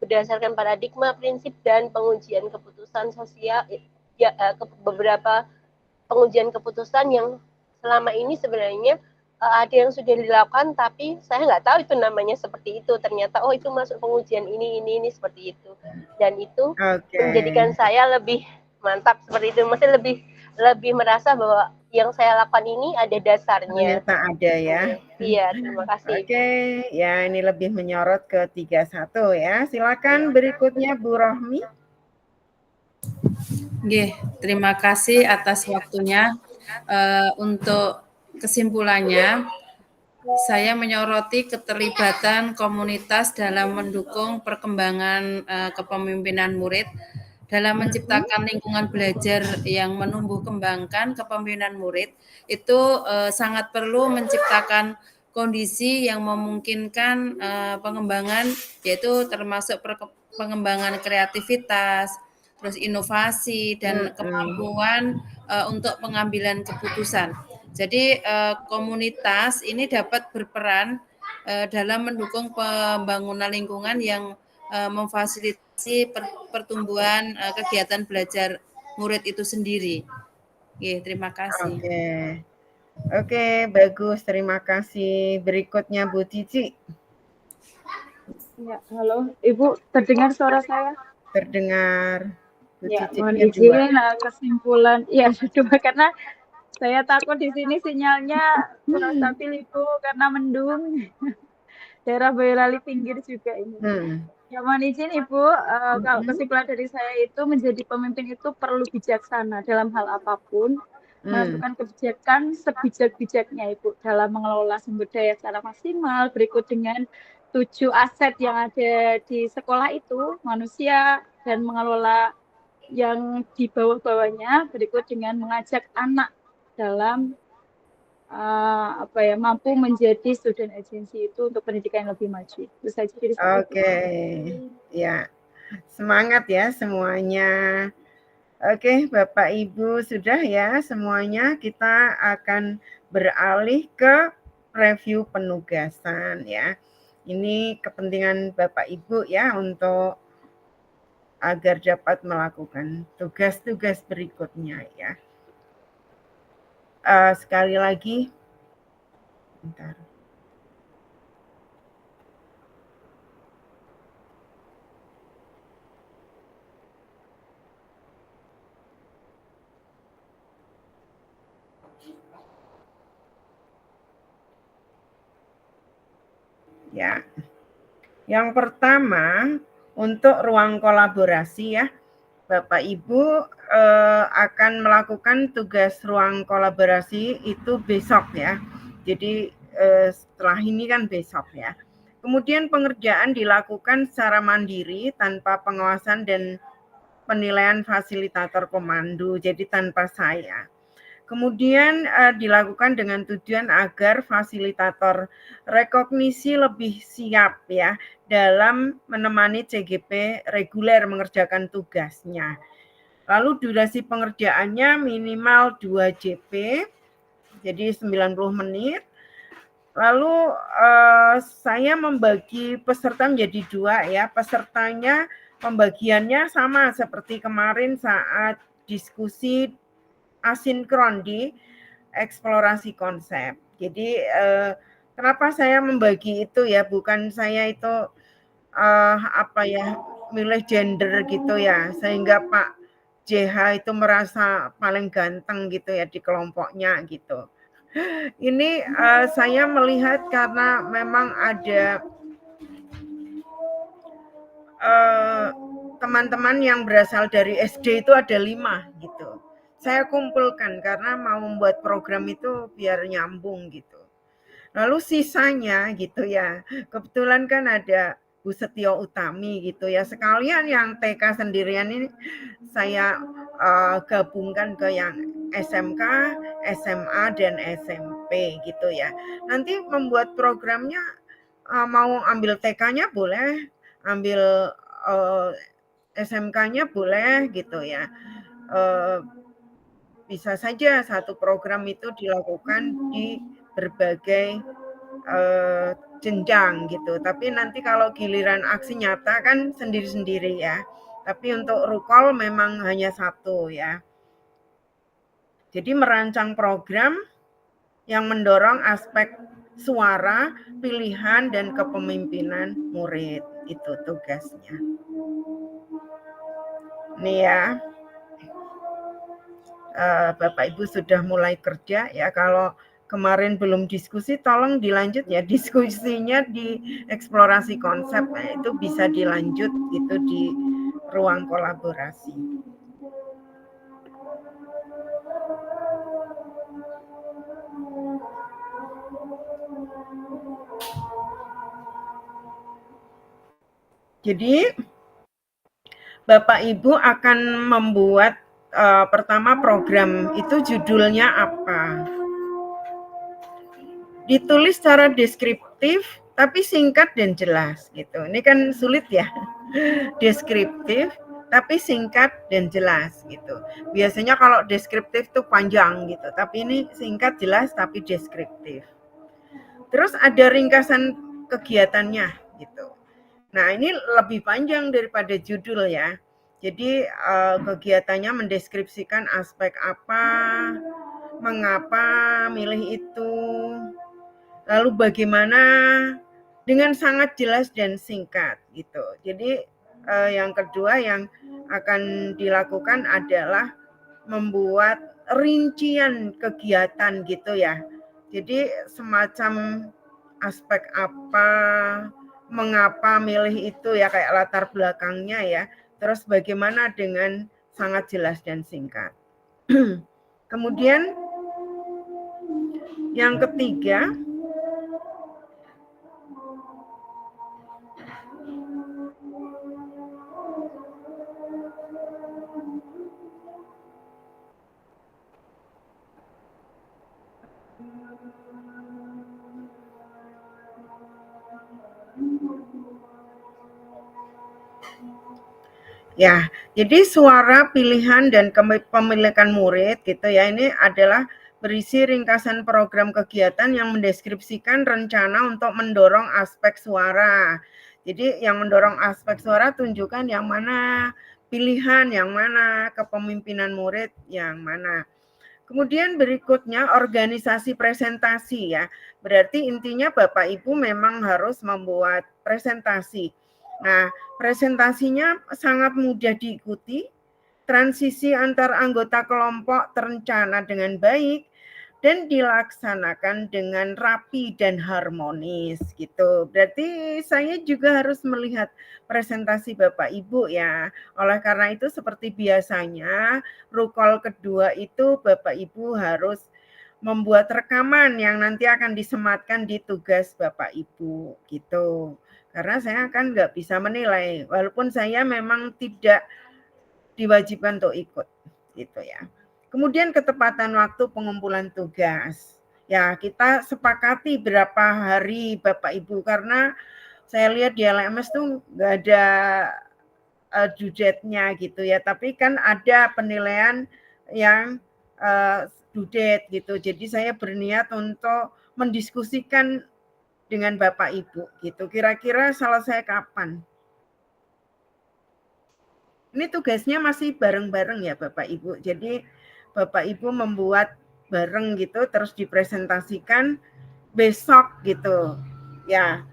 berdasarkan paradigma, prinsip, dan pengujian keputusan sosial, beberapa pengujian keputusan yang selama ini sebenarnya ada yang sudah dilakukan, tapi saya nggak tahu itu namanya seperti itu. Ternyata oh itu masuk pengujian ini seperti itu, dan itu menjadikan saya lebih mantap seperti itu. Maksudnya lebih merasa bahwa yang saya lakukan ini ada dasarnya. Ternyata ada ya. Iya, terima kasih. Oke, ya ini lebih menyorot ke 31 ya. Silakan berikutnya Bu Rohmi. Terima kasih atas waktunya. Untuk kesimpulannya, saya menyoroti keterlibatan komunitas dalam mendukung perkembangan kepemimpinan murid dalam menciptakan lingkungan belajar yang menumbuh kembangkan kepemimpinan murid. Itu sangat perlu menciptakan kondisi yang memungkinkan pengembangan, yaitu termasuk pengembangan kreativitas, terus inovasi, dan kemampuan untuk pengambilan keputusan. Jadi komunitas ini dapat berperan dalam mendukung pembangunan lingkungan yang memfasilitasi pertumbuhan kegiatan belajar murid itu sendiri. Terima kasih. Oke, bagus. Terima kasih. Berikutnya Bu Cici. Ya, halo Ibu, terdengar suara saya? Terdengar. Bu ya, Cici mohon izin kesimpulan. Ya, kedua karena saya takut di sini sinyalnya kurang stabil Ibu karena mendung. Daerah Boyolali pinggir juga ini. Ya, mohon izin Ibu, kalau kesimpulan dari saya itu menjadi pemimpin itu perlu bijaksana dalam hal apapun, menentukan kebijakan sebijak-bijaknya Ibu dalam mengelola sumber daya secara maksimal, berikut dengan 7 aset yang ada di sekolah itu, manusia, dan mengelola yang di bawah-bawahnya, berikut dengan mengajak anak dalam mampu menjadi student agency itu untuk pendidikan yang lebih maju. Itu saja dari saya. Oke, ya semangat ya semuanya. Oke, Bapak Ibu sudah ya semuanya. Kita akan beralih ke review penugasan ya. Ini kepentingan Bapak Ibu ya untuk agar dapat melakukan tugas-tugas berikutnya ya. Sekali lagi, bentar. Ya. Yang pertama, untuk ruang kolaborasi ya, Bapak Ibu akan melakukan tugas ruang kolaborasi itu besok ya. Jadi setelah ini kan besok ya. Kemudian pengerjaan dilakukan secara mandiri tanpa pengawasan dan penilaian fasilitator komando, jadi tanpa saya. Kemudian dilakukan dengan tujuan agar fasilitator rekognisi lebih siap ya dalam menemani CGP reguler mengerjakan tugasnya. Lalu durasi pengerjaannya minimal 2 JP, jadi 90 menit. Lalu saya membagi peserta menjadi 2 ya. Pesertanya pembagiannya sama seperti kemarin saat diskusi asinkron di eksplorasi konsep. Jadi kenapa saya membagi itu ya? Bukan saya itu milih gender gitu ya, sehingga Pak JH itu merasa paling ganteng gitu ya di kelompoknya gitu. Ini saya melihat karena memang ada teman-teman yang berasal dari SD itu ada 5 gitu. Saya kumpulkan karena mau membuat program itu biar nyambung gitu. Lalu sisanya gitu ya, kebetulan kan ada Bu Setio Utami gitu ya. Sekalian yang TK sendirian ini saya gabungkan ke yang SMK, SMA, dan SMP gitu ya. Nanti membuat programnya mau ambil TK-nya boleh, ambil SMK-nya boleh gitu ya. Bisa saja satu program itu dilakukan di berbagai jenjang gitu. Tapi nanti kalau giliran aksi nyata kan sendiri-sendiri ya. Tapi untuk rukol memang hanya 1 ya. Jadi merancang program yang mendorong aspek suara, pilihan, dan kepemimpinan murid. Itu tugasnya. Nih ya. Bapak Ibu sudah mulai kerja ya. Kalau kemarin belum diskusi, tolong dilanjut ya diskusinya di eksplorasi konsep. Nah, itu bisa dilanjut gitu di ruang kolaborasi. Jadi Bapak Ibu akan membuat pertama program itu judulnya apa? Ditulis secara deskriptif tapi singkat dan jelas gitu. Ini kan sulit ya. Deskriptif tapi singkat dan jelas gitu. Biasanya kalau deskriptif tuh panjang gitu, tapi ini singkat jelas tapi deskriptif. Terus ada ringkasan kegiatannya gitu. Nah, ini lebih panjang daripada judul ya. Jadi kegiatannya mendeskripsikan aspek apa, mengapa milih itu, lalu bagaimana, dengan sangat jelas dan singkat gitu. Jadi yang kedua yang akan dilakukan adalah membuat rincian kegiatan gitu ya. Jadi semacam aspek apa, mengapa milih itu ya, kayak latar belakangnya ya. Terus bagaimana dengan sangat jelas dan singkat. Kemudian yang ketiga, ya, jadi suara, pilihan, dan kepemilikan murid gitu ya, ini adalah berisi ringkasan program kegiatan yang mendeskripsikan rencana untuk mendorong aspek suara. Jadi yang mendorong aspek suara tunjukkan yang mana, pilihan yang mana, kepemimpinan murid yang mana. Kemudian berikutnya organisasi presentasi ya. Berarti intinya Bapak Ibu memang harus membuat presentasi. Nah, presentasinya sangat mudah diikuti, transisi antar anggota kelompok terencana dengan baik, dan dilaksanakan dengan rapi dan harmonis gitu. Berarti saya juga harus melihat presentasi Bapak Ibu ya. Oleh karena itu seperti biasanya rukol kedua itu Bapak Ibu harus membuat rekaman yang nanti akan disematkan di tugas Bapak Ibu gitu. Karena saya kan nggak bisa menilai, walaupun saya memang tidak diwajibkan untuk ikut gitu ya. Kemudian ketepatan waktu pengumpulan tugas. Ya, kita sepakati berapa hari Bapak Ibu, karena saya lihat di LMS tuh nggak ada due date-nya gitu ya, tapi kan ada penilaian yang due date gitu. Jadi saya berniat untuk mendiskusikan dengan Bapak Ibu gitu. Kira-kira selesai kapan? Ini tugasnya masih bareng-bareng ya Bapak Ibu. Jadi Bapak Ibu membuat bareng gitu, terus dipresentasikan besok gitu. Ya,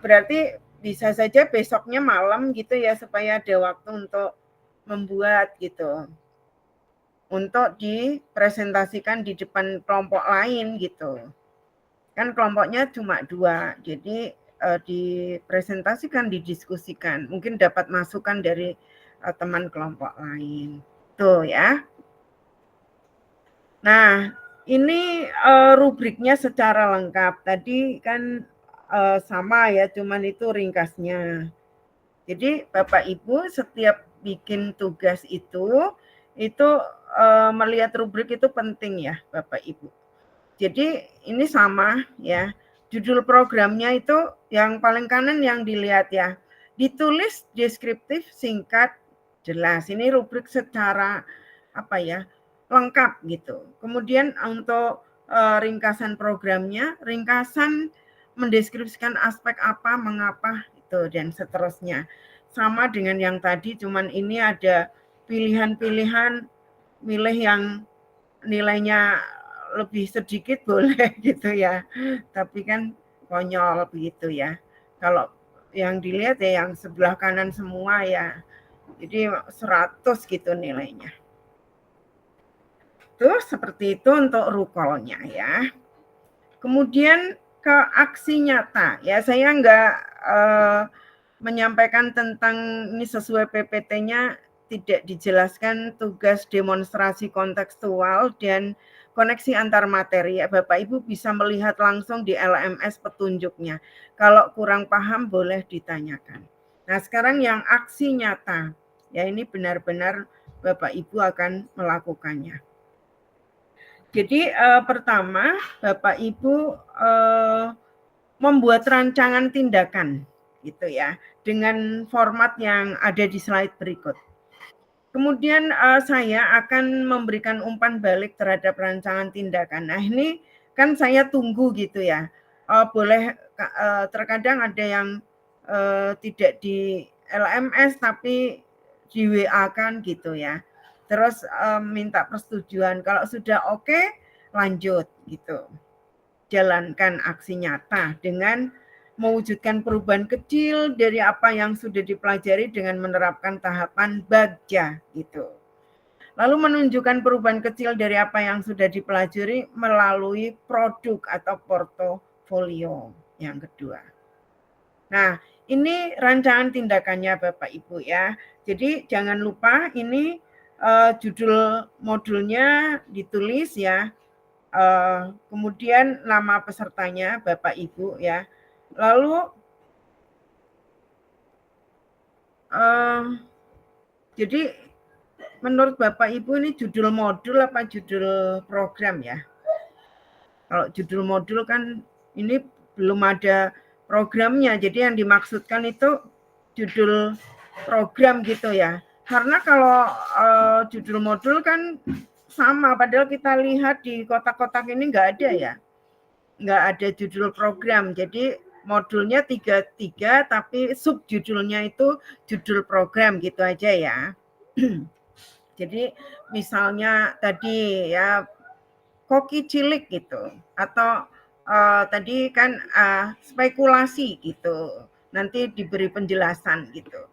berarti bisa saja besoknya malam gitu ya, supaya ada waktu untuk membuat gitu. Untuk dipresentasikan di depan kelompok lain gitu. Kan kelompoknya cuma 2, jadi dipresentasikan, didiskusikan. Mungkin dapat masukan dari teman kelompok lain. Tuh ya. Nah, ini rubriknya secara lengkap. Tadi kan sama ya, cuman itu ringkasnya. Jadi Bapak Ibu setiap bikin tugas itu melihat rubrik itu penting ya Bapak Ibu. Jadi ini sama ya. Judul programnya itu yang paling kanan yang dilihat ya. Ditulis deskriptif, singkat, jelas. Ini rubrik secara apa ya? Lengkap gitu. Kemudian untuk ringkasan programnya, ringkasan mendeskripsikan aspek apa, mengapa itu dan seterusnya. Sama dengan yang tadi, cuman ini ada pilihan-pilihan, milih yang nilainya lebih sedikit boleh gitu ya. Tapi kan konyol begitu ya. Kalau yang dilihat ya yang sebelah kanan semua ya. Jadi 100 gitu nilainya. Tuh seperti itu untuk rukolnya ya. Kemudian ke aksi nyata ya, saya enggak menyampaikan tentang ini sesuai PPT-nya, tidak dijelaskan tugas demonstrasi kontekstual dan koneksi antar materi ya. Bapak Ibu bisa melihat langsung di LMS petunjuknya. Kalau kurang paham boleh ditanyakan. Nah sekarang yang aksi nyata ya, ini benar-benar Bapak Ibu akan melakukannya. Jadi pertama Bapak Ibu membuat rancangan tindakan gitu ya, dengan format yang ada di slide berikut. Kemudian saya akan memberikan umpan balik terhadap rancangan tindakan. Nah ini kan saya tunggu gitu ya. Boleh terkadang ada yang tidak di LMS tapi di WA kan gitu ya. Terus minta persetujuan. Kalau sudah oke, lanjut gitu. Jalankan aksi nyata dengan mewujudkan perubahan kecil dari apa yang sudah dipelajari dengan menerapkan tahapan bagja gitu. Lalu menunjukkan perubahan kecil dari apa yang sudah dipelajari melalui produk atau portofolio yang kedua. Nah, ini rancangan tindakannya Bapak Ibu ya. Jadi jangan lupa ini judul modulnya ditulis ya. Kemudian nama pesertanya Bapak Ibu ya. Lalu jadi menurut Bapak Ibu ini judul modul apa judul program ya? Kalau judul modul kan ini belum ada programnya, jadi yang dimaksudkan itu judul program gitu ya. Karena kalau judul modul kan sama, padahal kita lihat di kotak-kotak ini nggak ada ya. Nggak ada judul program, jadi modulnya 3 tapi subjudulnya itu judul program gitu aja ya. Jadi misalnya tadi ya koki cilik gitu, atau tadi kan spekulasi gitu, nanti diberi penjelasan gitu.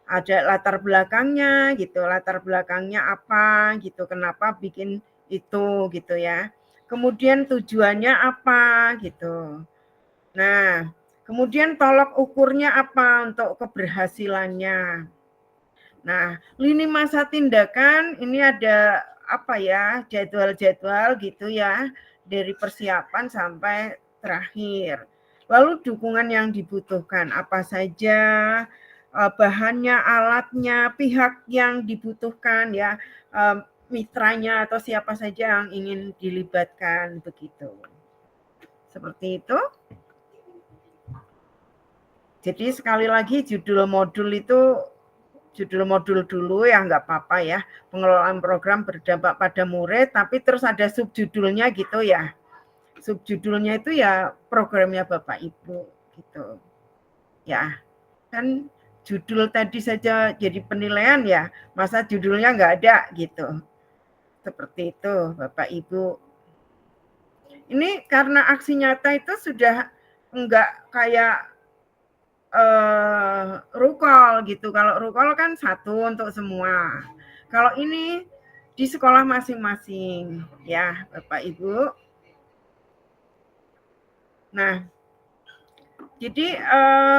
Ada latar belakangnya gitu, latar belakangnya apa gitu, kenapa bikin itu gitu ya. kemudian tujuannya apa gitu. Nah, kemudian tolok ukurnya apa untuk keberhasilannya. Nah, lini masa tindakan ini ada apa ya, jadwal-jadwal gitu ya, dari persiapan sampai terakhir. Lalu dukungan yang dibutuhkan apa saja, bahannya, alatnya, pihak yang dibutuhkan ya, mitranya atau siapa saja yang ingin dilibatkan begitu. Seperti itu. Jadi sekali lagi judul modul dulu ya nggak apa-apa ya, pengelolaan program berdampak pada murid, tapi terus ada subjudulnya gitu ya. Subjudulnya itu ya programnya Bapak Ibu gitu. Ya, kan judul tadi saja jadi penilaian ya, masa judulnya nggak ada gitu. Seperti itu Bapak Ibu. Ini karena aksi nyata itu sudah enggak kayak rukol gitu. Kalau rukol kan satu untuk semua. Kalau ini di sekolah masing-masing ya Bapak Ibu. Nah, jadi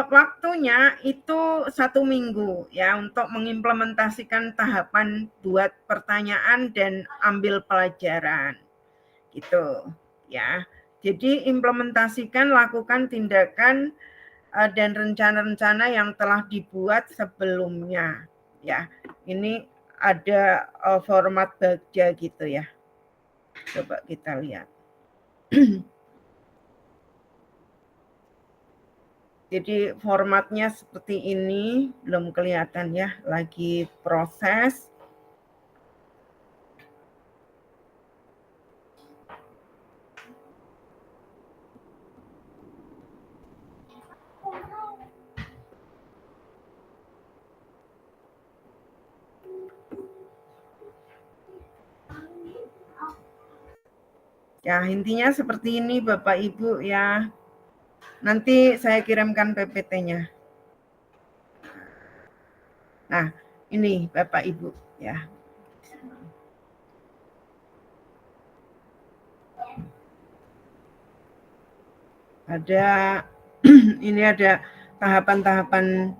waktunya itu 1 minggu ya untuk mengimplementasikan tahapan buat pertanyaan dan ambil pelajaran gitu ya. Jadi implementasikan, lakukan tindakan dan rencana-rencana yang telah dibuat sebelumnya ya. Ini ada format baja gitu ya. Coba kita lihat. Jadi formatnya seperti ini, belum kelihatan ya, lagi proses. Ya, intinya seperti ini Bapak Ibu ya. Nanti saya kirimkan PPT-nya. Nah, ini Bapak Ibu ya. Ada ini ada tahapan-tahapan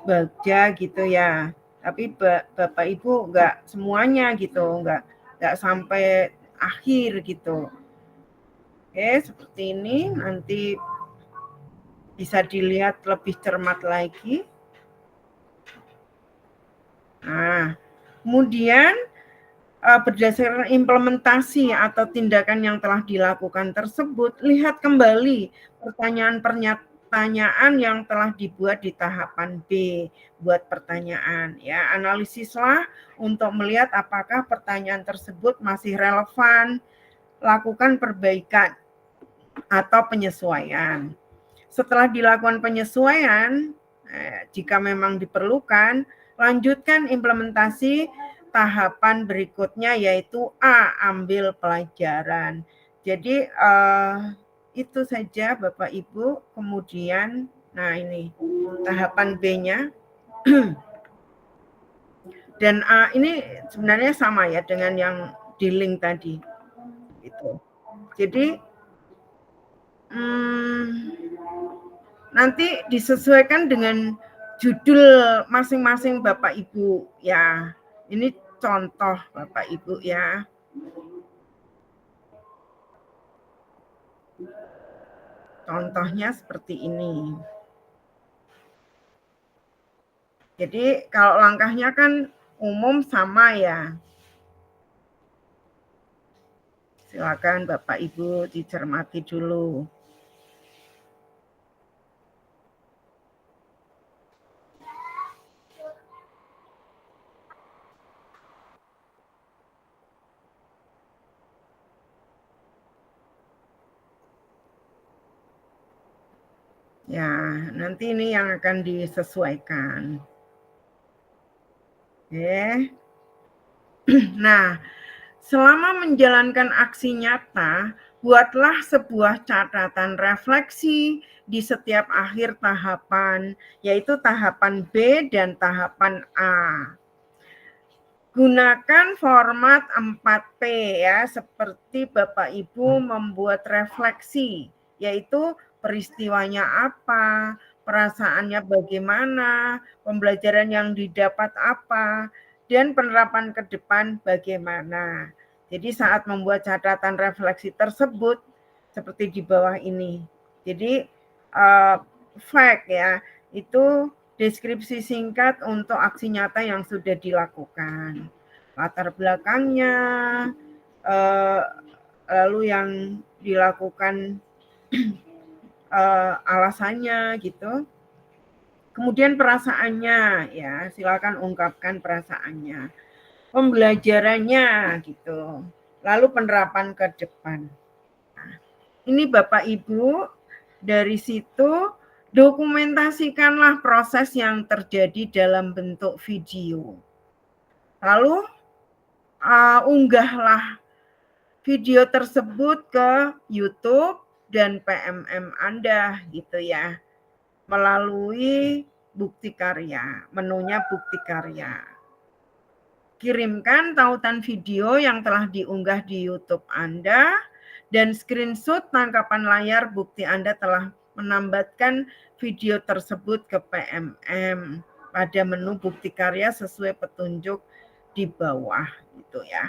baja gitu ya. Tapi Bapak Ibu enggak semuanya gitu, enggak sampai akhir gitu. Oke, seperti ini nanti bisa dilihat lebih cermat lagi. Nah, kemudian berdasarkan implementasi atau tindakan yang telah dilakukan tersebut, lihat kembali pertanyaan yang telah dibuat di tahapan B, buat pertanyaan ya. Analisislah untuk melihat apakah pertanyaan tersebut masih relevan, lakukan perbaikan atau penyesuaian. Setelah dilakukan penyesuaian, jika memang diperlukan, lanjutkan implementasi tahapan berikutnya yaitu A, ambil pelajaran. Jadi itu saja Bapak Ibu. Kemudian, nah ini tahapan B-nya. Dan A ini sebenarnya sama ya dengan yang di link tadi. Gitu. Jadi nanti disesuaikan dengan judul masing-masing Bapak Ibu ya. Ini contoh Bapak Ibu ya. Contohnya seperti ini. Jadi kalau langkahnya kan umum sama ya. Silakan Bapak Ibu dicermati dulu. Ya, nanti ini yang akan disesuaikan. Oke. Nah, selama menjalankan aksi nyata, buatlah sebuah catatan refleksi di setiap akhir tahapan, yaitu tahapan B dan tahapan A. gunakan format 4P ya, seperti Bapak Ibu membuat refleksi, yaitu peristiwanya apa, perasaannya bagaimana, pembelajaran yang didapat apa, dan penerapan ke depan bagaimana. Jadi saat membuat catatan refleksi tersebut, seperti di bawah ini. Jadi fact ya, itu deskripsi singkat untuk aksi nyata yang sudah dilakukan, latar belakangnya, lalu yang dilakukan alasannya gitu. Kemudian perasaannya ya, silakan ungkapkan perasaannya. Pembelajarannya gitu. Lalu penerapan ke depan. Nah, ini Bapak Ibu, dari situ dokumentasikanlah proses yang terjadi dalam bentuk video. Lalu unggahlah video tersebut ke YouTube dan PMM Anda gitu ya. Melalui bukti karya, menunya bukti karya. Kirimkan tautan video yang telah diunggah di YouTube Anda dan screenshot tangkapan layar bukti Anda telah menambahkan video tersebut ke PMM pada menu bukti karya sesuai petunjuk di bawah gitu ya.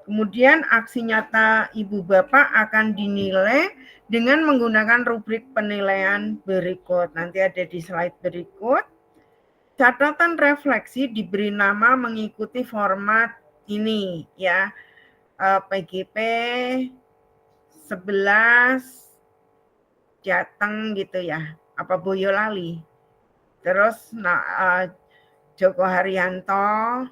Kemudian aksi nyata Ibu Bapak akan dinilai dengan menggunakan rubrik penilaian berikut. Nanti ada di slide berikut. Catatan refleksi diberi nama mengikuti format ini ya. PGP 11 Jateng gitu ya, apa Boyolali. Terus Joko Haryanto,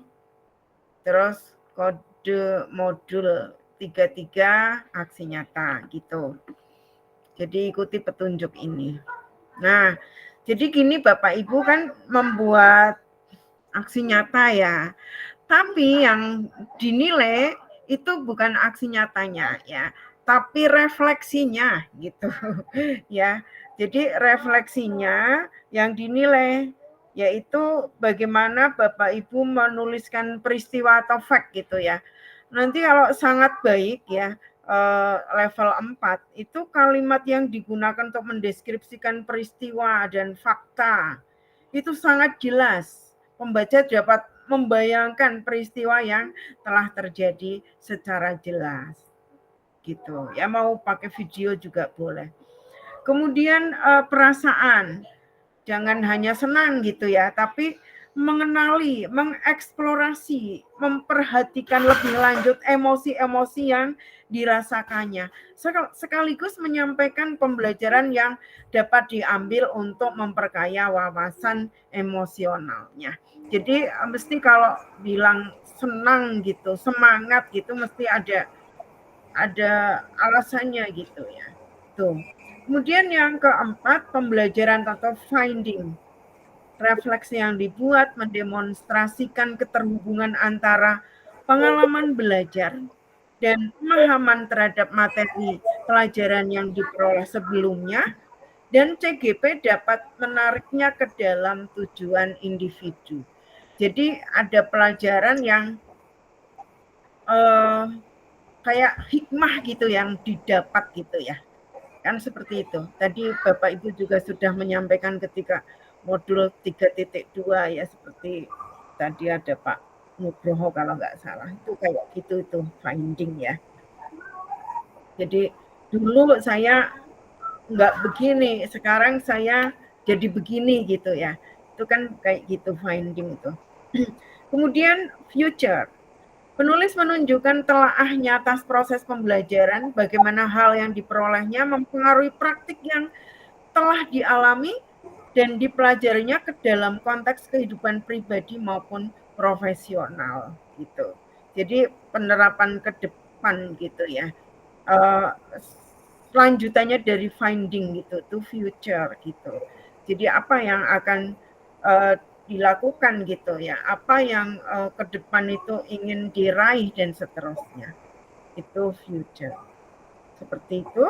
terus kode modul 33 aksi nyata gitu. Jadi ikuti petunjuk ini. Nah, jadi gini Bapak Ibu kan membuat aksi nyata ya. Tapi yang dinilai itu bukan aksi nyatanya ya, tapi refleksinya gitu ya. Jadi refleksinya yang dinilai yaitu bagaimana Bapak Ibu menuliskan peristiwa atau fact gitu ya. Nanti kalau sangat baik ya, level 4 itu kalimat yang digunakan untuk mendeskripsikan peristiwa dan fakta itu sangat jelas. Pembaca dapat membayangkan peristiwa yang telah terjadi secara jelas. Gitu. Ya mau pakai video juga boleh. Kemudian perasaan. Jangan hanya senang gitu ya, tapi mengenali, mengeksplorasi, memperhatikan lebih lanjut emosi-emosi yang dirasakannya. Sekaligus menyampaikan pembelajaran yang dapat diambil untuk memperkaya wawasan emosionalnya. Jadi mesti kalau bilang senang gitu, semangat gitu mesti ada alasannya gitu ya. Tuh. Kemudian yang keempat, pembelajaran atau finding. Refleksi yang dibuat mendemonstrasikan keterhubungan antara pengalaman belajar dan pemahaman terhadap materi pelajaran yang diperoleh sebelumnya, dan CGP dapat menariknya ke dalam tujuan individu. Jadi ada pelajaran yang kayak hikmah gitu yang didapat gitu ya. Kan seperti itu. Tadi Bapak Ibu juga sudah menyampaikan ketika modul 3.2 ya, seperti tadi ada Pak Nugroho kalau nggak salah. Itu kayak gitu itu finding ya. Jadi dulu saya nggak begini, sekarang saya jadi begini gitu ya. Itu kan kayak gitu finding itu. Kemudian future. Penulis menunjukkan telaahnya atas proses pembelajaran, bagaimana hal yang diperolehnya mempengaruhi praktik yang telah dialami dan dipelajarinya ke dalam konteks kehidupan pribadi maupun profesional gitu. Jadi penerapan ke depan gitu ya. Lanjutannya dari finding gitu to future gitu. Jadi apa yang akan dilakukan gitu ya, apa yang ke depan itu ingin diraih dan seterusnya. Itu future. Seperti itu.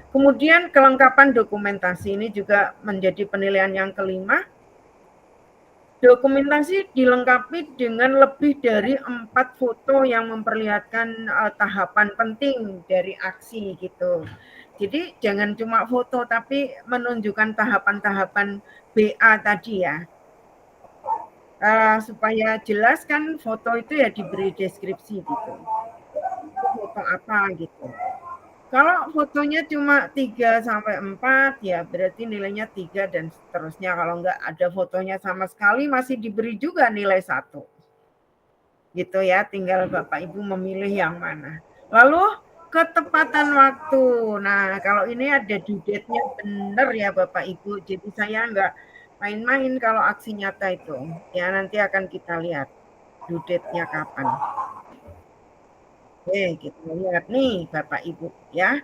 Kemudian kelengkapan dokumentasi ini juga menjadi penilaian yang kelima. Dokumentasi dilengkapi dengan lebih dari 4 foto yang memperlihatkan tahapan penting dari aksi gitu. Jadi jangan cuma foto tapi menunjukkan tahapan-tahapan BA tadi ya. Supaya jelas kan foto itu ya diberi deskripsi gitu. Itu foto apa gitu. Kalau fotonya cuma 3-4 ya berarti nilainya 3 dan seterusnya. Kalau enggak ada fotonya sama sekali masih diberi juga nilai 1. Gitu ya, tinggal Bapak Ibu memilih yang mana. Lalu ketepatan waktu. Nah, kalau ini ada due date-nya benar ya Bapak Ibu. Jadi saya enggak main-main kalau aksi nyata itu. Ya nanti akan kita lihat due date-nya kapan. Oke, kita lihat nih Bapak Ibu ya.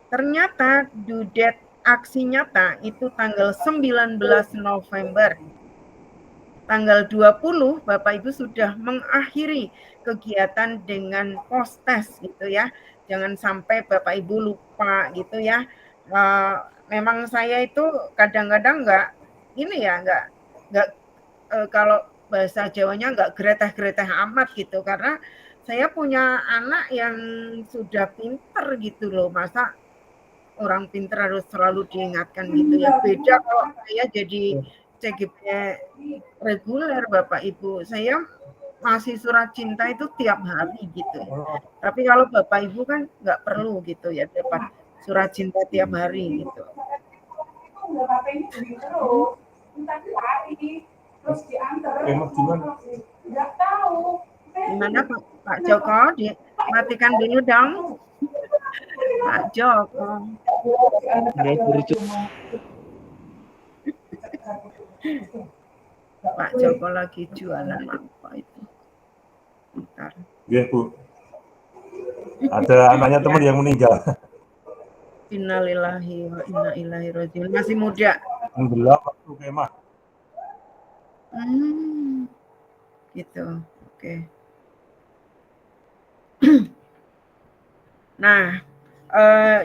Ternyata due date aksi nyata itu tanggal 19 November. Tanggal 20 Bapak Ibu sudah mengakhiri kegiatan dengan post test gitu ya. Jangan sampai Bapak Ibu lupa gitu ya. Memang saya itu kadang-kadang enggak kalau bahasa Jawanya enggak greteh-greteh amat gitu karena saya punya anak yang sudah pinter gitu loh, masa orang pinter harus selalu diingatkan gitu ya. Beda kalau saya jadi CGP reguler Bapak Ibu, saya masih surat cinta itu tiap hari gitu. Tapi kalau Bapak Ibu kan nggak perlu gitu ya dapat surat cinta tiap hari gitu. Gimana Pak Joko? Dimatikan dulu dong. Pak Joko. Pak Joko lagi jualan apa itu? Bentar. Iya Bu. Ada anaknya teman yang meninggal. Innalillahi wa inna ilaihi raji'un. Masih muda. Tenggelam waktu kemah. Gitu. Oke. Nah,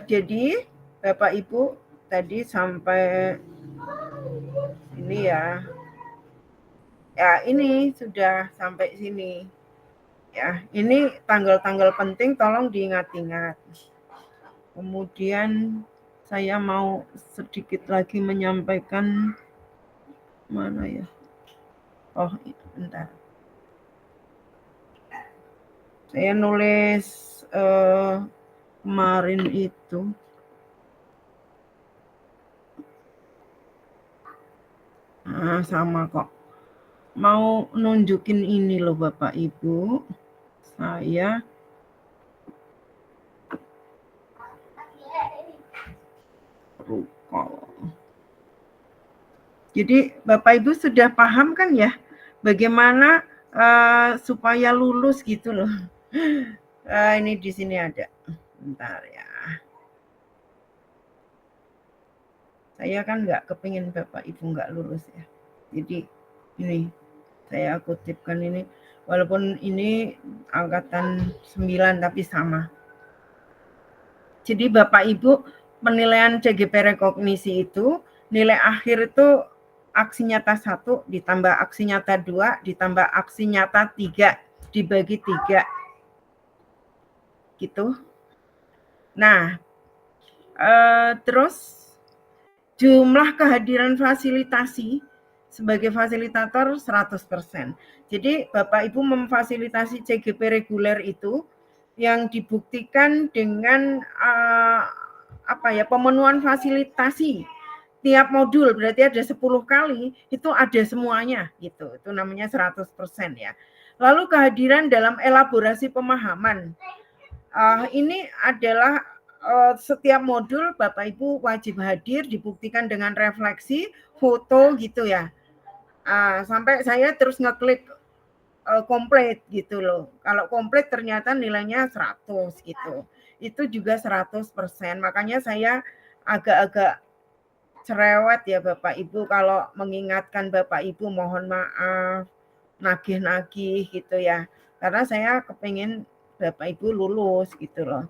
jadi Bapak Ibu tadi sampai ini ya. Ya, ini sudah sampai sini. Ya, ini tanggal-tanggal penting tolong diingat-ingat. Kemudian saya mau sedikit lagi menyampaikan mana ya? Oh, bentar. Saya nulis kemarin itu. Nah, sama kok. Mau nunjukin ini loh Bapak Ibu. Saya jadi Bapak Ibu sudah paham kan ya bagaimana supaya lulus gitu loh. Ini di sini ada. Bentar ya. Saya kan nggak kepingin Bapak Ibu nggak lulus ya. Jadi ini saya kutipkan ini. Walaupun ini angkatan 9 tapi sama. Jadi Bapak Ibu penilaian CGP rekognisi itu nilai akhir itu aksi nyata 1 ditambah aksi nyata 2 ditambah aksi nyata 3 dibagi 3. Gitu. Nah, terus jumlah kehadiran fasilitasi sebagai fasilitator 100%. Jadi Bapak Ibu memfasilitasi CGP reguler itu yang dibuktikan dengan pemenuhan fasilitasi tiap modul, berarti ada 10 kali itu ada semuanya gitu. Itu namanya 100% ya. Lalu kehadiran dalam elaborasi pemahaman. Ini adalah setiap modul Bapak Ibu wajib hadir, dibuktikan dengan refleksi, foto gitu ya. Sampai saya terus ngeklik komplit gitu loh. Kalau komplit ternyata nilainya 100 gitu. Itu juga 100%. Makanya saya agak-agak cerewet ya Bapak Ibu kalau mengingatkan Bapak Ibu, mohon maaf, nagih-nagih gitu ya. Karena saya kepingin Bapak Ibu lulus gitu loh.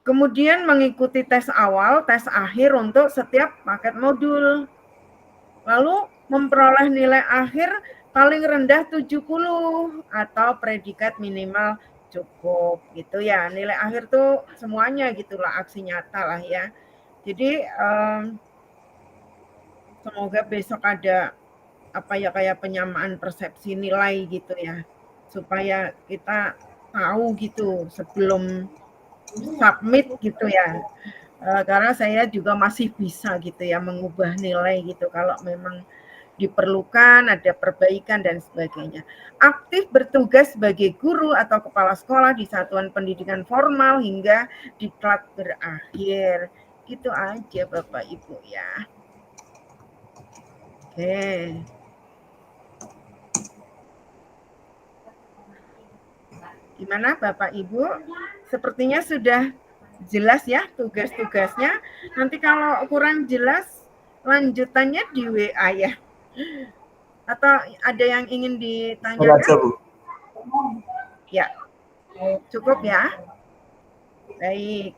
Kemudian mengikuti tes awal, tes akhir untuk setiap paket modul. Lalu memperoleh nilai akhir paling rendah 70 atau predikat minimal cukup gitu ya. Nilai akhir tuh semuanya gitulah, aksi nyata lah ya. Jadi semoga besok ada apa ya, kayak penyamaan persepsi nilai gitu ya, supaya kita tahu gitu sebelum submit gitu ya. Karena saya juga masih bisa gitu ya mengubah nilai gitu kalau memang diperlukan, ada perbaikan dan sebagainya. Aktif bertugas sebagai guru atau kepala sekolah di satuan pendidikan formal hingga diklat berakhir. Gitu aja Bapak Ibu ya. Oke. Gimana Bapak Ibu? Sepertinya sudah jelas ya tugas-tugasnya. Nanti kalau kurang jelas lanjutannya di WA ya. Atau ada yang ingin ditanyakan? Aja, Bu. Ya. Cukup ya? Baik.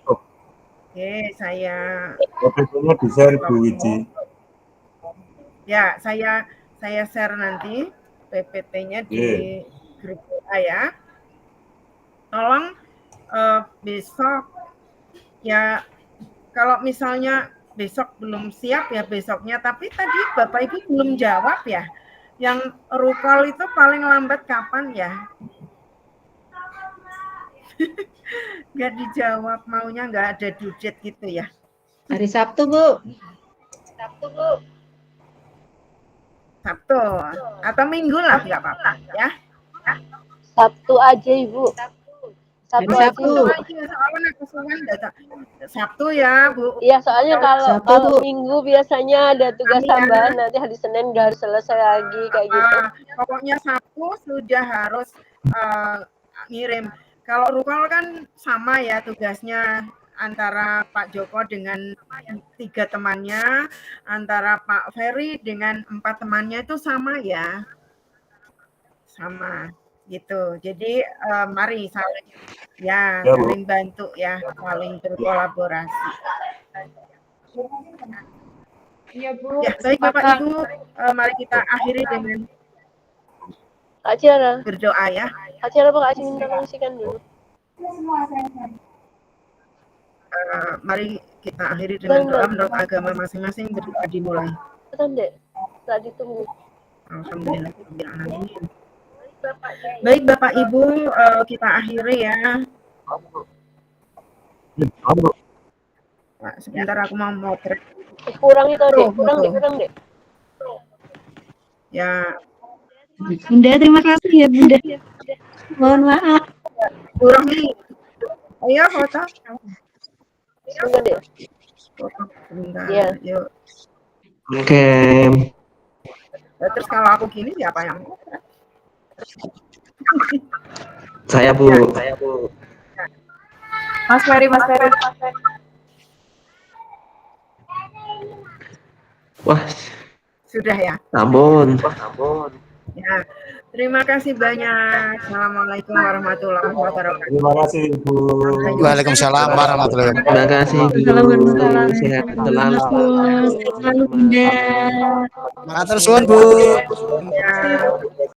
Oke, saya PPT-nya di-share Bu Wiji. Ya, saya share nanti PPT-nya di grup WA ya. Tolong besok ya, kalau misalnya besok belum siap ya besoknya, tapi tadi Bapak Ibu belum jawab ya. Yang rukol itu paling lambat kapan ya? Nggak dijawab, maunya nggak ada due date gitu ya. Hari Sabtu, Bu. Sabtu atau Minggu lah, nggak apa-apa ya. Sabtu aja Ibu. Sabtu ya Bu. Iya, soalnya kalau Minggu biasanya ada tugas tambahan, nanti hari Senin udah harus selesai lagi kayak gitu. Pokoknya Sabtu sudah harus ngirim. Kalau rukol kan sama ya tugasnya antara Pak Joko dengan 3 temannya, antara Pak Ferry dengan 4 temannya itu sama ya. Sama gitu. Jadi mari saling saling bantu ya, saling berkolaborasi. Iya Bu. Ya, baik Bapak Ibu, mari kita akhiri dengan Kak Ciara. Berdoa ya. Kak Ciara, Kak Aci minta mengisikan dulu. Mari kita akhiri dengan doa menurut agama masing-masing. Berdoa dimulai. Betul, Dek. Tak ditunggu. Alhamdulillah. Baik Bapak Ibu, kita akhiri ya. Sebentar aku mau motret. Kurang itu Dek, kurang Dek. Ya. Bunda, terima kasih ya Bunda. Mohon maaf. Kurang nih. Ayo foto. Sebentar Dek. Sebentar. Iya. Yuk. Oke. Terus kalau aku gini siapa yang motret? Saya Bu. Mas Ferry. Wah, sudah ya. ampun. Ya, terima kasih banyak. Assalamualaikum warahmatullahi wabarakatuh. Terima kasih Ibu. Waalaikumsalam warahmatullahi wabarakatuh. Terima kasih Bu. Sehat selalu. Selalu Bunda. Matur suwun Bu. Ya.